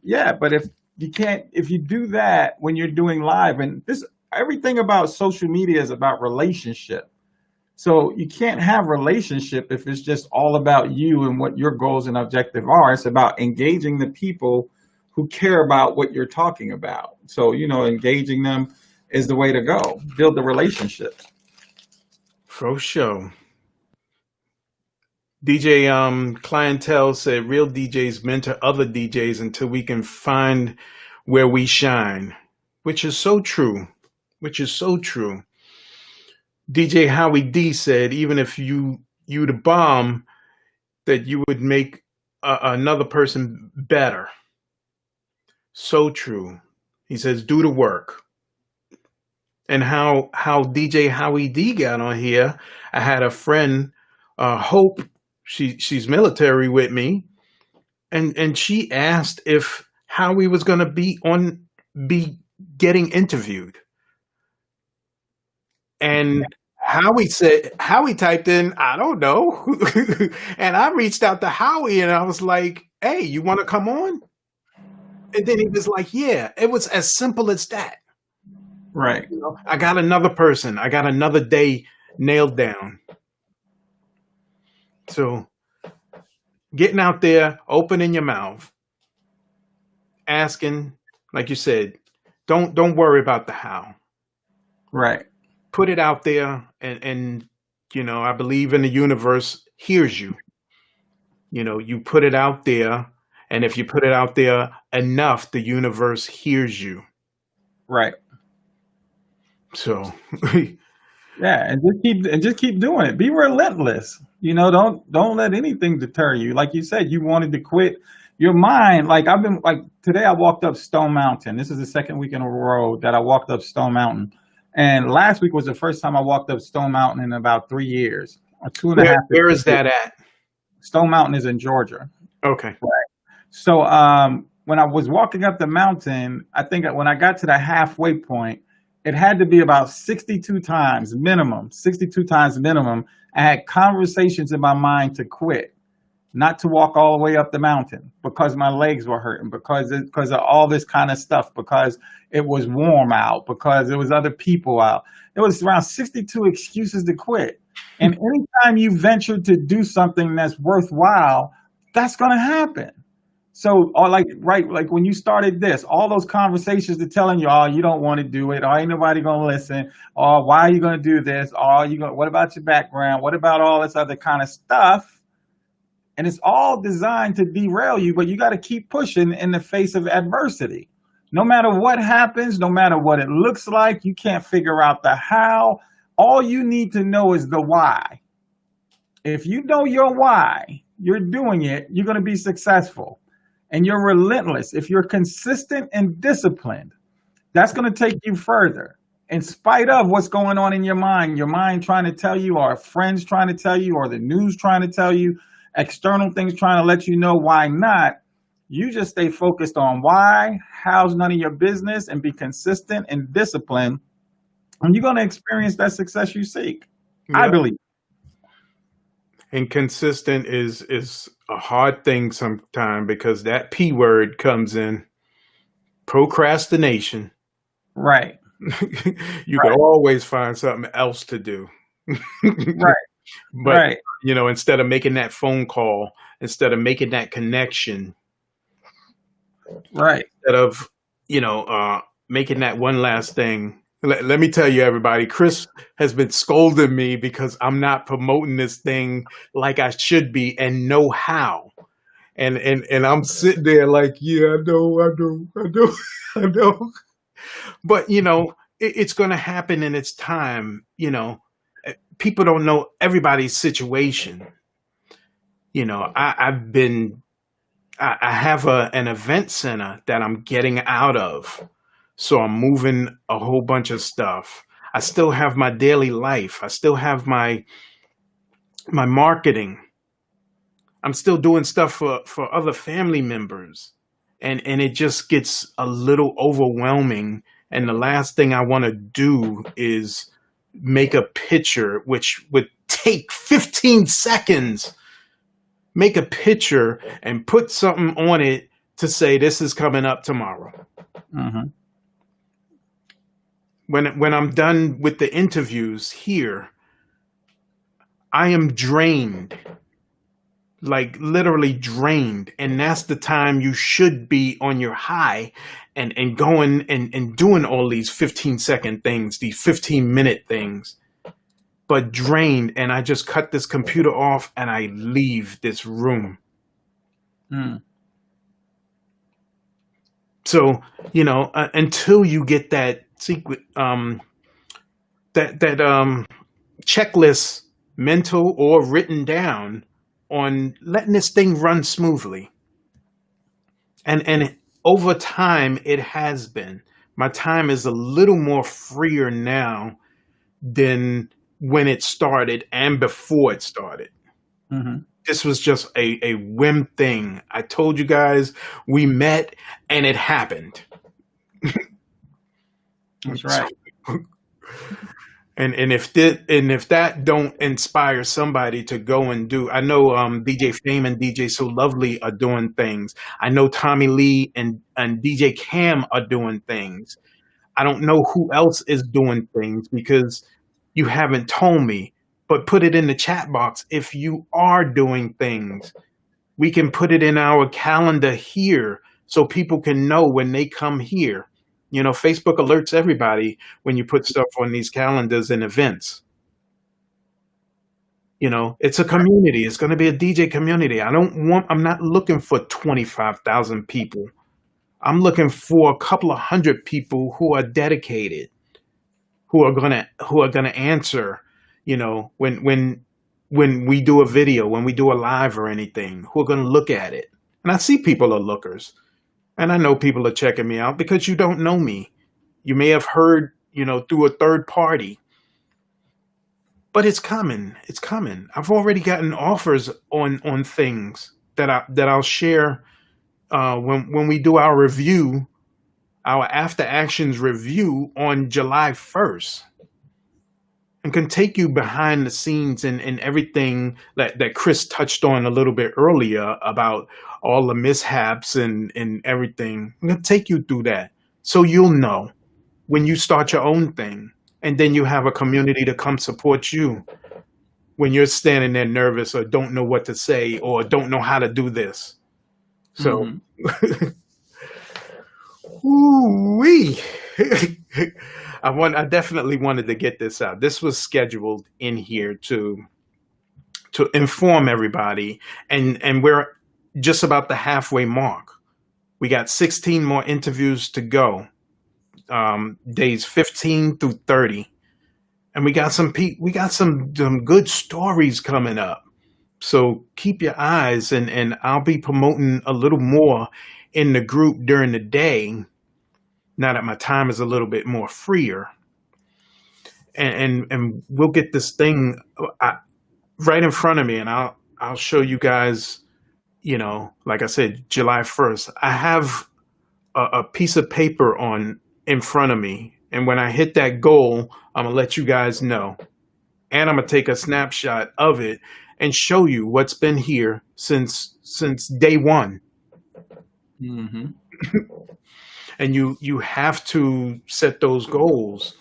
yeah, but if you do that when you're doing live, and everything about social media is about relationship. So you can't have relationship if it's just all about you and what your goals and objectives are. It's about engaging the people who care about what you're talking about. So, you know, engaging them is the way to go. Build the relationships. For sure. DJ Clientele said real DJs mentor other DJs until we can find where we shine, which is so true. DJ Howie D said even if you the bomb, that you would make another person better. So true. He says do the work. And how DJ Howie D got on here, I had a friend, Hope, she's military with me, and she asked if Howie was going to be getting interviewed. And Howie typed in, I don't know. And I reached out to Howie and I was like, hey, you want to come on? And then he was like, yeah. It was as simple as that. Right. You know, I got another person. I got another day nailed down. So getting out there, opening your mouth, asking, like you said, don't worry about the how. Right. Put it out there, and you know, I believe in the universe hears you. You know, you put it out there, and if you put it out there enough, the universe hears you. Right. So yeah, and just keep doing it. Be relentless. You know, don't let anything deter you. Like you said, you wanted to quit. Your mind, like today I walked up Stone Mountain. This is the second week in a row that I walked up Stone Mountain. And last week was the first time I walked up Stone Mountain in about 3 years. Or 2.5 years. Where is that at? Stone Mountain is in Georgia. Okay. Right. So when I was walking up the mountain, I think when I got to the halfway point, it had to be about 62 times minimum. I had conversations in my mind to quit. not to walk all the way up the mountain because my legs were hurting, because of all this kind of stuff, because it was warm out, because there was other people out. There was around 62 excuses to quit. And anytime you venture to do something that's worthwhile, that's going to happen. So, or like when you started this, all those conversations are telling you, oh, you don't want to do it, or ain't nobody gonna listen, or why are you gonna do this, or what about your background? What about all this other kind of stuff? And it's all designed to derail you, but you got to keep pushing in the face of adversity. No matter what happens, no matter what it looks like, you can't figure out the how. All you need to know is the why. If you know your why, you're doing it, you're going to be successful. And you're relentless. If you're consistent and disciplined, that's going to take you further. In spite of what's going on in your mind trying to tell you, or friends trying to tell you, or the news trying to tell you, external things trying to let you know why not, you just stay focused on why, how's none of your business, and be consistent and disciplined, and you're going to experience that success you seek. Yep. I believe. And consistent is a hard thing sometimes, because that P word comes in, procrastination. Right. You can always find something else to do. Right. But, right. Instead of making that phone call, instead of making that connection, right. Instead of, making that one last thing. Let me tell you, everybody, Chris has been scolding me because I'm not promoting this thing like I should be and know how. And I'm sitting there like, yeah, I know. But, it's going to happen in its time. People don't know everybody's situation. I have an event center that I'm getting out of. So I'm moving a whole bunch of stuff. I still have my daily life. I still have my marketing. I'm still doing stuff for other family members. And it just gets a little overwhelming. And the last thing I want to do is make a picture, which would take 15 seconds. Make a picture and put something on it to say, this is coming up tomorrow. Mm-hmm. When I'm done with the interviews here, I am drained, like literally drained. And that's the time you should be on your high and going and doing all these 15-second things, these 15-minute things, but drained. And I just cut this computer off and I leave this room. Mm. So, until you get that checklist, mental or written down, on letting this thing run smoothly. And over time, it has been. My time is a little more freer now than when it started and before it started. Mm-hmm. This was just a whim thing. I told you guys, we met and it happened. That's right. And if that don't inspire somebody to go and do, I know DJ Fame and DJ So Lovely are doing things. I know Tommy Lee and DJ Cam are doing things. I don't know who else is doing things because you haven't told me. But put it in the chat box if you are doing things. We can put it in our calendar here so people can know when they come here. Facebook alerts everybody when you put stuff on these calendars and events. It's a community. It's going to be a DJ community. I'm not looking for 25,000 people. I'm looking for a couple of hundred people who are dedicated, who are gonna answer, when we do a video, when we do a live or anything, who are going to look at it. And I see people are lookers. And I know people are checking me out because you don't know me. You may have heard, through a third party. But it's coming. It's coming. I've already gotten offers on things that I'll share when we do our review, our after actions review on July 1st. and can take you behind the scenes and everything that Chris touched on a little bit earlier about all the mishaps and everything. I'm going to take you through that so you'll know when you start your own thing. And then you have a community to come support you when you're standing there nervous or don't know what to say or don't know how to do this. So, ooh-wee. I definitely wanted to get this out. This was scheduled in here to inform everybody, and we're just about the halfway mark. We got 16 more interviews to go, days 15 through 30, and we got some good stories coming up. So keep your eyes, and I'll be promoting a little more in the group during the day, now that my time is a little bit more freer. And we'll get this thing right in front of me, and I'll show you guys, like I said, July 1st. I have a piece of paper in front of me, and when I hit that goal, I'm gonna let you guys know. And I'm gonna take a snapshot of it and show you what's been here since day one. Mm-hmm. And you have to set those goals.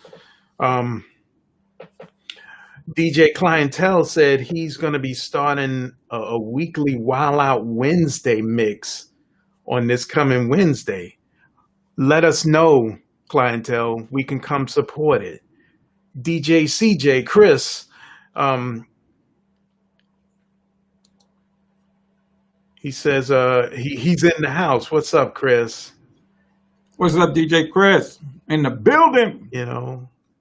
DJ Clientele said he's going to be starting a weekly Wild Out Wednesday mix on this coming Wednesday. Let us know, Clientele. We can come support it. DJ CJ, Chris, he says he's in the house. What's up, Chris? What's up, DJ Chris? In the building.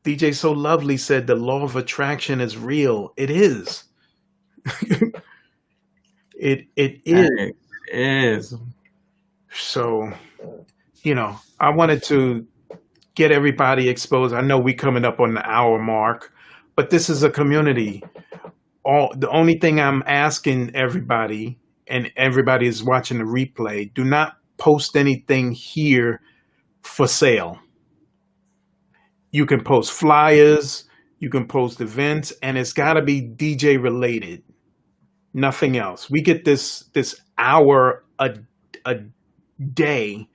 DJ So Lovely said the law of attraction is real. It is. It is. It is. So, I wanted to get everybody exposed. I know we coming up on the hour mark, but this is a community. The only thing I'm asking everybody, and everybody is watching the replay, do not post anything here for sale. You can post flyers, you can post events, and it's got to be DJ related. Nothing else. We get this hour a day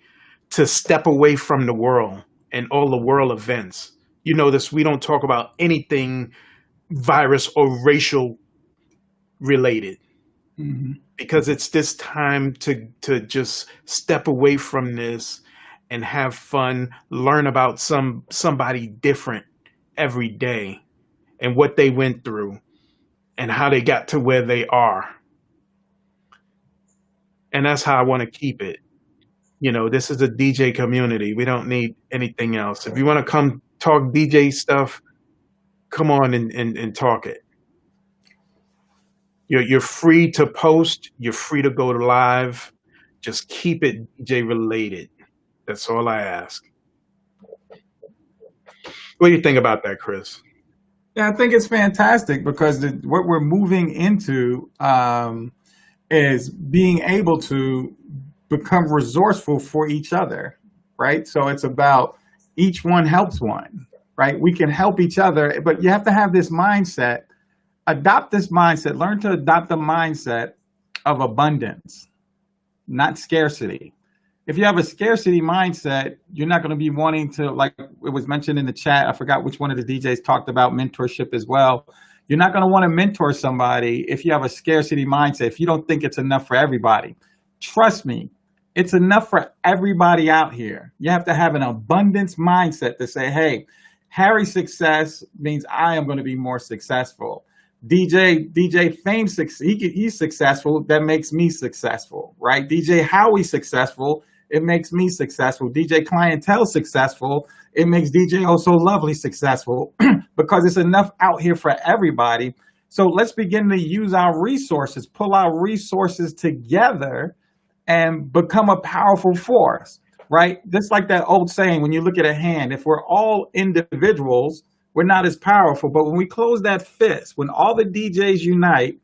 to step away from the world and all the world events. You know this, we don't talk about anything virus or racial related. Mm-hmm. Because it's this time to just step away from this and have fun, learn about somebody different every day and what they went through and how they got to where they are. And that's how I want to keep it. This is a DJ community. We don't need anything else. If you want to come talk DJ stuff, come on and talk it. You're free to post. You're free to go to live. Just keep it DJ related. That's all I ask. What do you think about that, Chris? Yeah, I think it's fantastic because what we're moving into is being able to become resourceful for each other, right? So it's about each one helps one, right? We can help each other, but you have to have this mindset. Adopt this mindset. Learn to adopt the mindset of abundance, not scarcity. If you have a scarcity mindset, you're not going to be wanting to, like it was mentioned in the chat, I forgot which one of the DJs talked about mentorship as well. You're not going to want to mentor somebody if you have a scarcity mindset, if you don't think it's enough for everybody. Trust me, it's enough for everybody out here. You have to have an abundance mindset to say, hey, Harry's success means I am going to be more successful. DJ Fame, he's successful, that makes me successful, right? DJ Howie's successful, it makes me successful. DJ Clientele successful, it makes DJ Oh So Lovely successful because it's enough out here for everybody. So let's begin to use our resources, pull our resources together and become a powerful force, right? Just like that old saying, when you look at a hand, if we're all individuals, we're not as powerful. But when we close that fist, when all the DJs unite,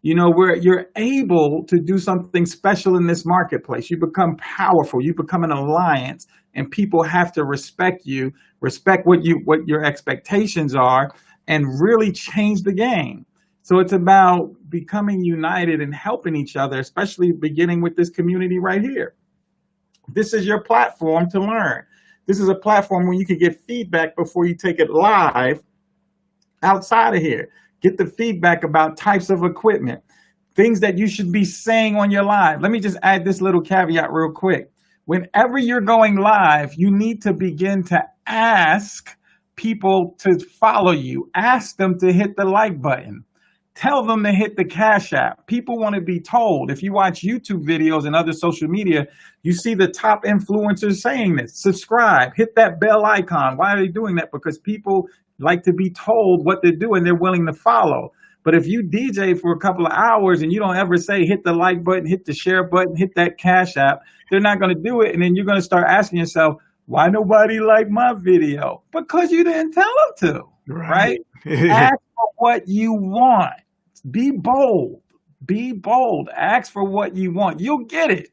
you're able to do something special in this marketplace. You become powerful. You become an alliance, and people have to respect you, respect what your expectations are, and really change the game. So it's about becoming united and helping each other, especially beginning with this community right here. This is your platform to learn. This is a platform where you can get feedback before you take it live outside of here. Get the feedback about types of equipment, things that you should be saying on your live. Let me just add this little caveat real quick. Whenever you're going live, you need to begin to ask people to follow you. Ask them to hit the like button. Tell them to hit the Cash App. People want to be told. If you watch YouTube videos and other social media, you see the top influencers saying this. Subscribe, hit that bell icon. Why are they doing that? Because people like to be told what they're doing. They're willing to follow. But if you DJ for a couple of hours and you don't ever say, hit the like button, hit the share button, hit that Cash App, they're not going to do it. And then you're going to start asking yourself, why nobody liked my video? Because you didn't tell them to, right? Ask for what you want. Be bold. Be bold. Ask for what you want. You'll get it,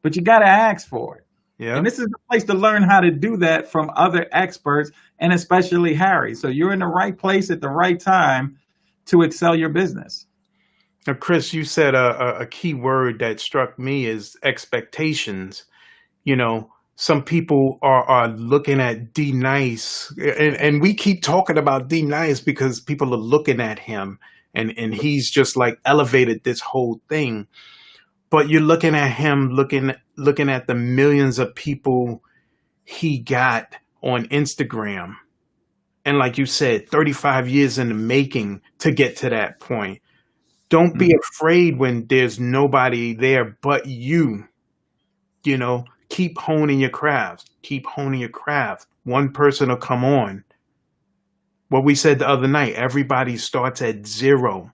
but you got to ask for it. Yeah. And this is the place to learn how to do that from other experts, and especially Harry. So you're in the right place at the right time to excel your business. Now, Chris, you said a key word that struck me is expectations. You know, some people are looking at D Nice, and we keep talking about D Nice because people are looking at him, and he's just like elevated this whole thing. But you're looking at him, looking at the millions of people he got on Instagram. And like you said, 35 years in the making to get to that point. Don't be afraid when there's nobody there but you. You know, keep honing your craft. Keep honing your craft. One person will come on. What we said the other night, everybody starts at zero.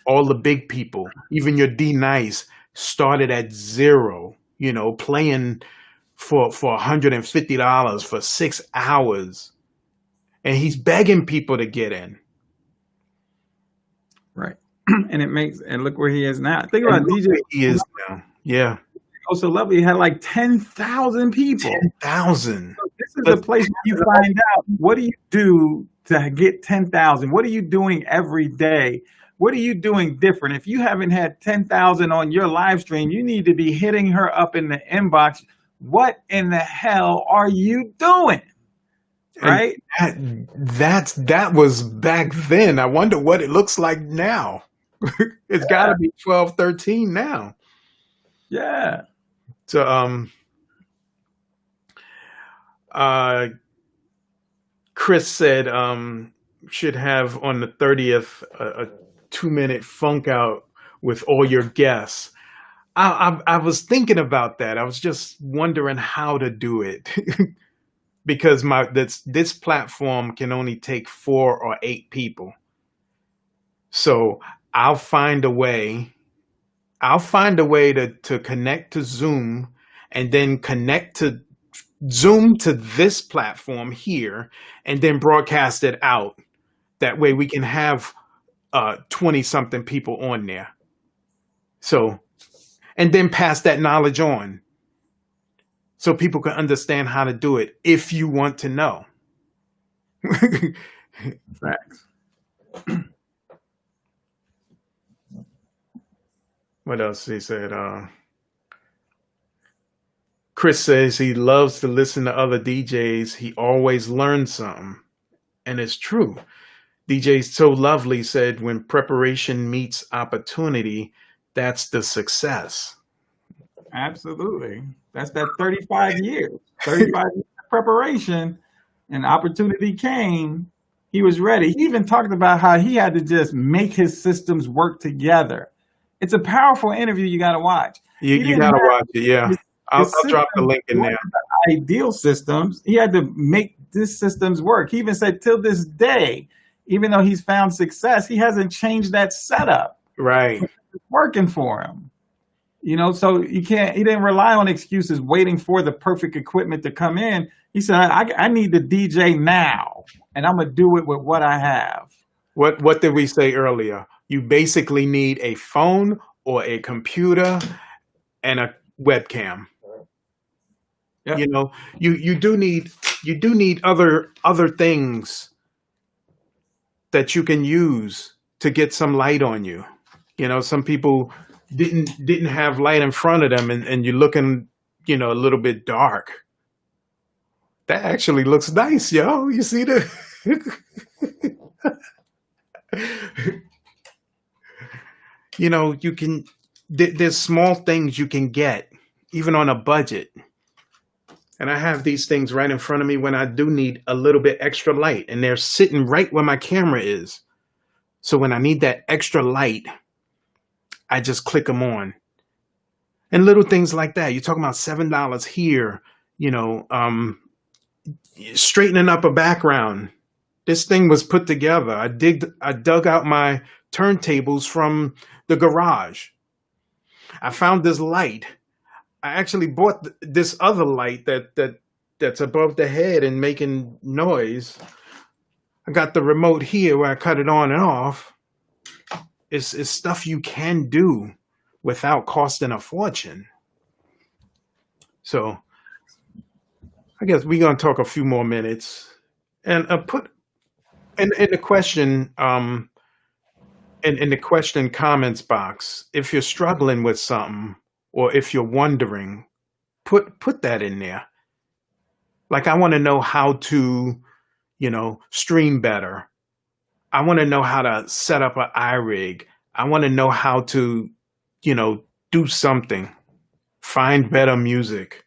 All the big people, even your D Nice, started at zero, you know, playing for $150 for 6 hours. And he's begging people to get in. Right. And look where he is now. Think about DJ. He is now. Yeah. Also lovely. He had like 10,000 people. 10,000. So this is the place where you find out, what do you do to get 10,000? What are you doing every day? What are you doing different? If you haven't had 10,000 on your live stream, you need to be hitting her up in the inbox. What in the hell are you doing? Right? That was back then. I wonder what it looks like now. It's got to be 12, 13 now. Yeah. So, Chris said, should have on the 30th a 2-minute funk out with all your guests. I was thinking about that. I was just wondering how to do it. Because this platform can only take 4 or 8 people. So I'll find a way to connect to Zoom and then connect to Zoom to this platform here and then broadcast it out. That way we can have 20 something people on there. So, and then pass that knowledge on. So people can understand how to do it if you want to know. Facts. What else he said? Chris says he loves to listen to other DJs. He always learns something. And it's true. DJ So Lovely said, when preparation meets opportunity, that's the success. Absolutely. That's that 35 years. 35 years of preparation, and opportunity came. He was ready. He even talked about how he had to just make his systems work together. It's a powerful interview you got to watch. You got to watch it, yeah. I'll drop the link in there. Ideal systems. He had to make these systems work. He even said till this day, even though he's found success, he hasn't changed that setup. Right. It's working for him. You know, so he didn't rely on excuses waiting for the perfect equipment to come in. He said, I need the DJ now, and I'm going to do it with what I have. What did we say earlier? You basically need a phone or a computer and a webcam. Yep. You know, you do need other things that you can use to get some light on you. You know, some people didn't have light in front of them, and you're looking, you know, a little bit dark. That actually looks nice, yo. You see the you know, you can there's small things you can get even on a budget. And I have these things right in front of me when I do need a little bit extra light, and they're sitting right where my camera is. So when I need that extra light, I just click them on. And little things like that. You're talking about $7 here, you know, straightening up a background. This thing was put together. I dug out my turntables from the garage. I found this light. I actually bought this other light that's above the head and making noise. I got the remote here where I cut it on and off. It's stuff you can do without costing a fortune. So I guess we're gonna talk a few more minutes and put in the question in the question comments box, if you're struggling with something or if you're wondering, put that in there. Like, I want to know how to, you know, stream better. I want to know how to set up an iRig. I want to know how to, you know, do something, find better music.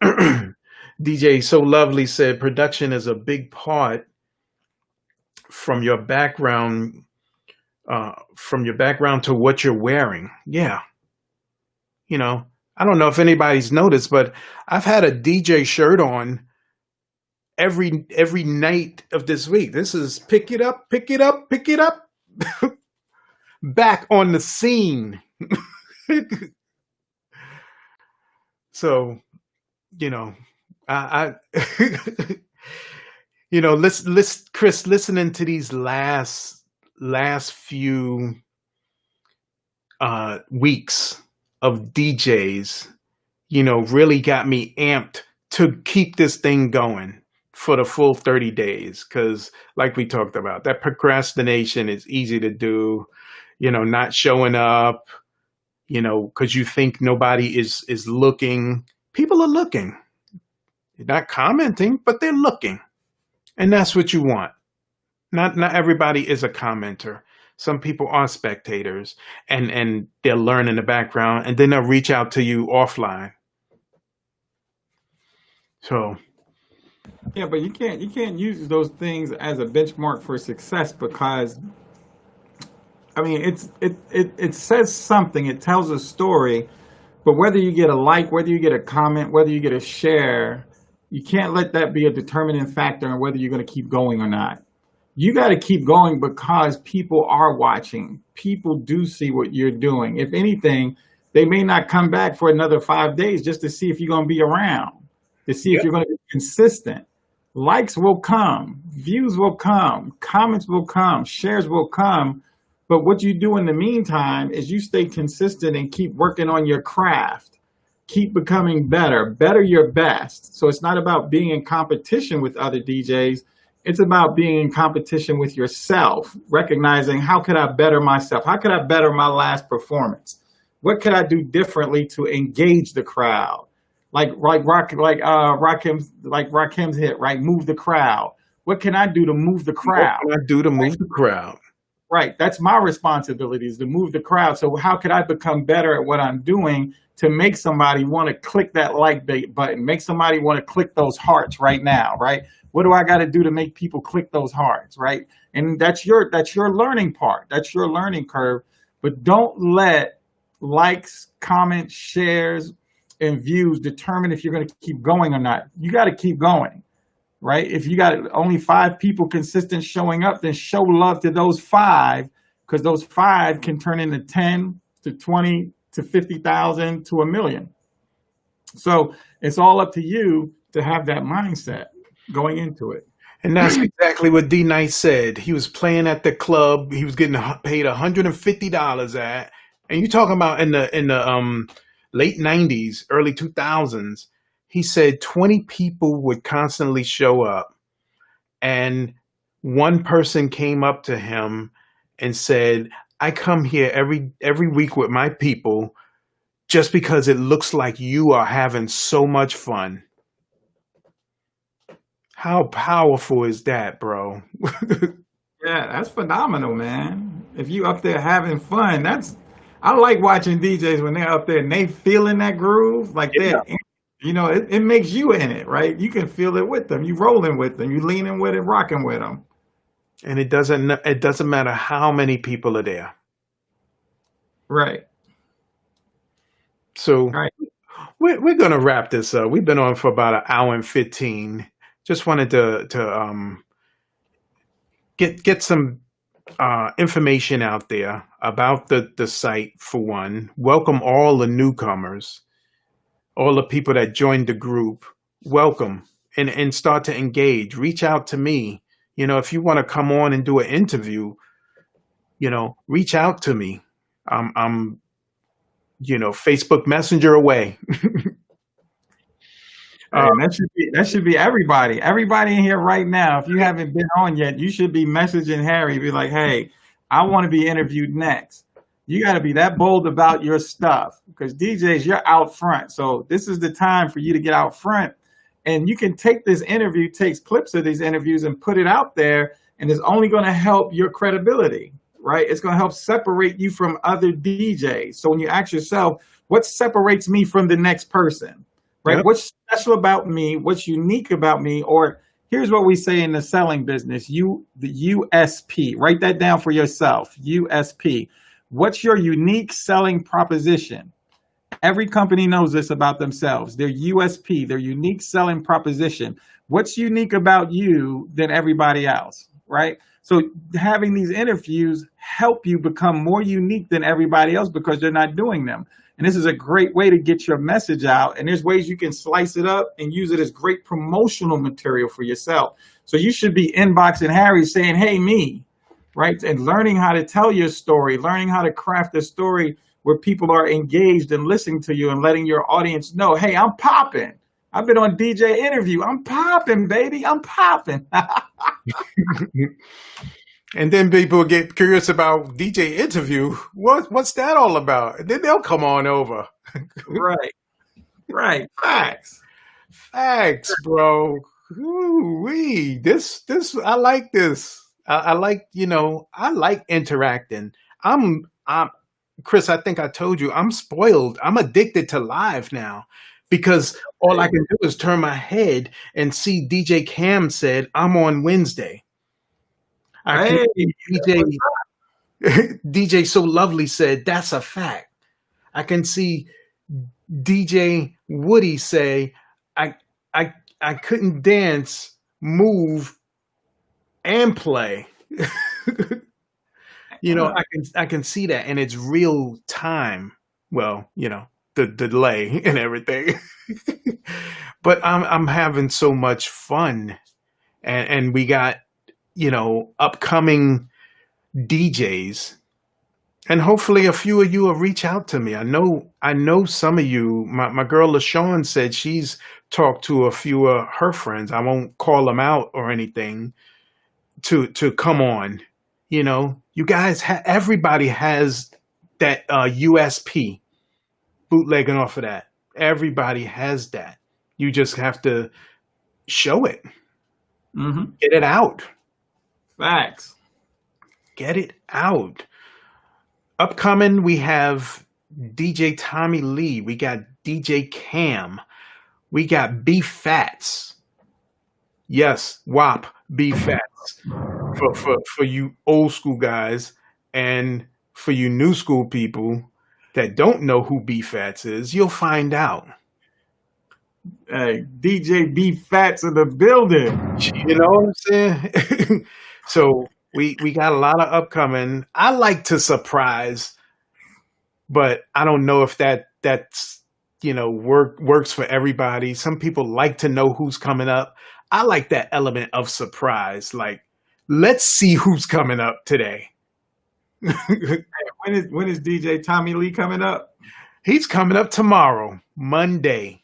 DJ So Lovely said production is a big part from your background to what you're wearing. Yeah. You know, I don't know if anybody's noticed, but I've had a DJ shirt on every night of this week. This is pick it up, pick it up, pick it up. Back on the scene. So, you know, I you know, let's Chris, listening to these last few weeks of DJs, you know, really got me amped to keep this thing going for the full 30 days. Because like we talked about, that procrastination is easy to do, you know, not showing up, you know, because you think nobody is looking. People are looking. They're not commenting, but they're looking. And that's what you want. Not everybody is a commenter. Some people are spectators, and they'll learn in the background, and then they'll reach out to you offline. So, yeah, but you can't use those things as a benchmark for success, because I mean it says something, it tells a story, but whether you get a like, whether you get a comment, whether you get a share, you can't let that be a determining factor on whether you're going to keep going or not. You got to keep going because people are watching. People do see what you're doing. If anything, they may not come back for another 5 days just to see if you're going to be around, to see if you're going to be consistent. Likes will come, views will come, comments will come, shares will come. But what you do in the meantime is you stay consistent and keep working on your craft. Keep becoming better your best. So it's not about being in competition with other DJs. It's about being in competition with yourself, recognizing how could I better myself? How could I better my last performance? What could I do differently to engage the crowd? Like Rakim's hit, right? Move the crowd. What can I do to move the crowd? What can I do to move the crowd? Right. That's my responsibility, is to move the crowd. So how could I become better at what I'm doing to make somebody want to click that like button, make somebody want to click those hearts right now, right? What do I got to do to make people click those hearts, right? And that's your learning part. That's your learning curve. But don't let likes, comments, shares, and views determine if you're going to keep going or not. You got to keep going, right? If you got only 5 people consistent showing up, then show love to those 5, because those 5 can turn into 10 to 20 to 50,000 to 1 million. So it's all up to you to have that mindset going into it. And that's exactly what D Nice said. He was playing at the club. He was getting paid $150 at, and you're talking about in the late 90s, early 2000s. He said 20 people would constantly show up, and one person came up to him and said, I come here every week with my people just because it looks like you are having so much fun. How powerful is that, bro? Yeah, that's phenomenal, man. If you up there having fun, I like watching DJs when they're up there and they feeling that groove, like Yeah. it makes you in it, right? You can feel it with them. You rolling with them. You leaning with it, rocking with them. And it doesn't matter how many people are there. Right. So Right. we're gonna wrap this up. We've been on for about an hour and 15. Just wanted to get some information out there about the site for one. Welcome all the newcomers, all the people that joined the group. Welcome and start to engage. Reach out to me. If you want to come on and do an interview, reach out to me. I'm Facebook Messenger away. Hey, that should be everybody. Everybody in here right now. If you haven't been on yet, you should be messaging Harry. Be like, hey, I want to be interviewed next. You got to be that bold about your stuff because DJs, you're out front. So this is the time for you to get out front, and you can take this interview, take clips of these interviews, and put it out there. And it's only going to help your credibility, right? It's going to help separate you from other DJs. So when you ask yourself, what separates me from the next person? Right? Yep. What's special about me? What's unique about me? Or here's what we say in the selling business, the USP. Write that down for yourself. USP. What's your unique selling proposition? Every company knows this about themselves. Their USP, their unique selling proposition. What's unique about you than everybody else, right? So having these interviews help you become more unique than everybody else because they're not doing them. And this is a great way to get your message out. And there's ways you can slice it up and use it as great promotional material for yourself. So you should be inboxing Harry saying, hey, me, right? And learning how to tell your story, learning how to craft a story where people are engaged and listening to you and letting your audience know, hey, I'm popping. I've been on DJ interview. I'm popping, baby. I'm popping. And then people get curious about DJ interview. What's that all about? And then they'll come on over. Right. Facts, bro. Ooh-wee. This I like this. I like, I like interacting. I'm Chris, I think I told you I'm spoiled. I'm addicted to live now because all I can do is turn my head and see DJ Cam said I'm on Wednesday. Hey, DJ So Lovely said that's a fact. I can see DJ Woody say I couldn't dance, move, and play. I can see that, and it's real time. Well, the delay and everything. But I'm having so much fun, and we got upcoming DJs, and hopefully a few of you will reach out to me. I know some of you. My girl LaShawn said she's talked to a few of her friends. I won't call them out or anything to come on. You guys, everybody has that USP, bootlegging off of that. Everybody has that. You just have to show it. Mm-hmm. Get it out. Facts. Get it out. Upcoming, we have DJ Tommy Lee. We got DJ Cam. We got B Fats. Yes, WAP, B Fats. For you old school guys, and for you new school people that don't know who B Fats is, you'll find out. Hey, DJ B Fats in the building. You know what I'm saying? So we got a lot of upcoming. I like to surprise, but I don't know if that's works for everybody. Some people like to know who's coming up. I like that element of surprise. Like, let's see who's coming up today. When is DJ Tommy Lee coming up? He's coming up tomorrow, Monday.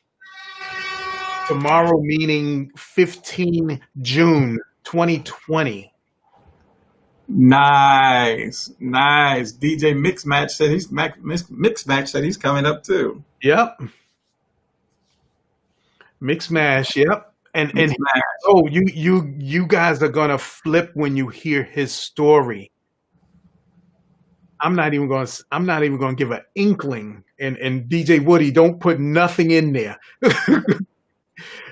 Tomorrow meaning 15 June 2020. Nice, nice. DJ Mixmatch said Mixmatch said he's coming up too. Yep. Mix Mash. Yep. And Mixmatch. oh, you guys are gonna flip when you hear his story. I'm not even gonna give an inkling. And DJ Woody, don't put nothing in there.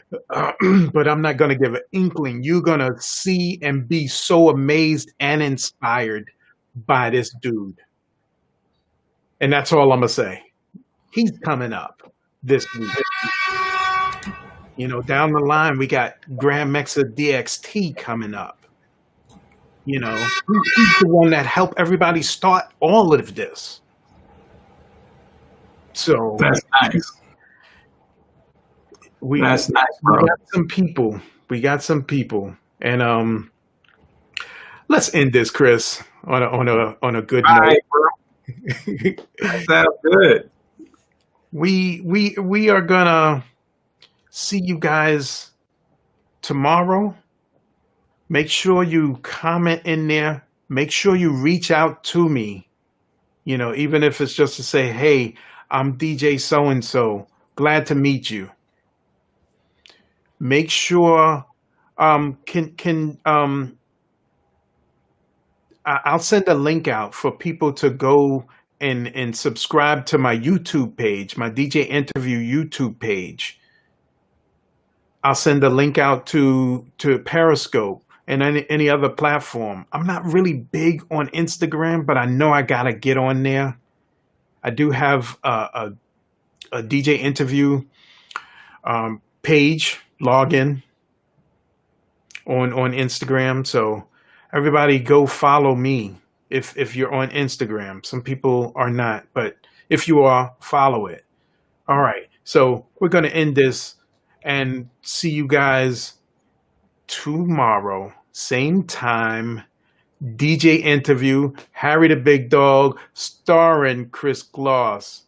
But I'm not going to give an inkling. You're going to see and be so amazed and inspired by this dude. And that's all I'm going to say. He's coming up this week. You know, down the line, we got Grand Mexa DXT coming up. You know, he's the one that helped everybody start all of this. So That's nice. That's nice, bro. We got some people. We got some people, and let's end this, Chris, on a good All note. right, bro. That sounds good. We are gonna see you guys tomorrow. Make sure you comment in there. Make sure you reach out to me. You know, even if it's just to say, "Hey, I'm DJ so and so. Glad to meet you." Make sure I'll send a link out for people to go and subscribe to my YouTube page, my DJ Interview YouTube page. I'll send a link out to Periscope and any other platform. I'm not really big on Instagram, but I know I gotta get on there. I do have a DJ Interview page login on Instagram. So everybody go follow me if you're on Instagram. Some people are not, but if you are, follow it. All right. So we're going to end this and see you guys tomorrow, same time. DJ Interview, Harry the Big Dog, starring Chris Gloss.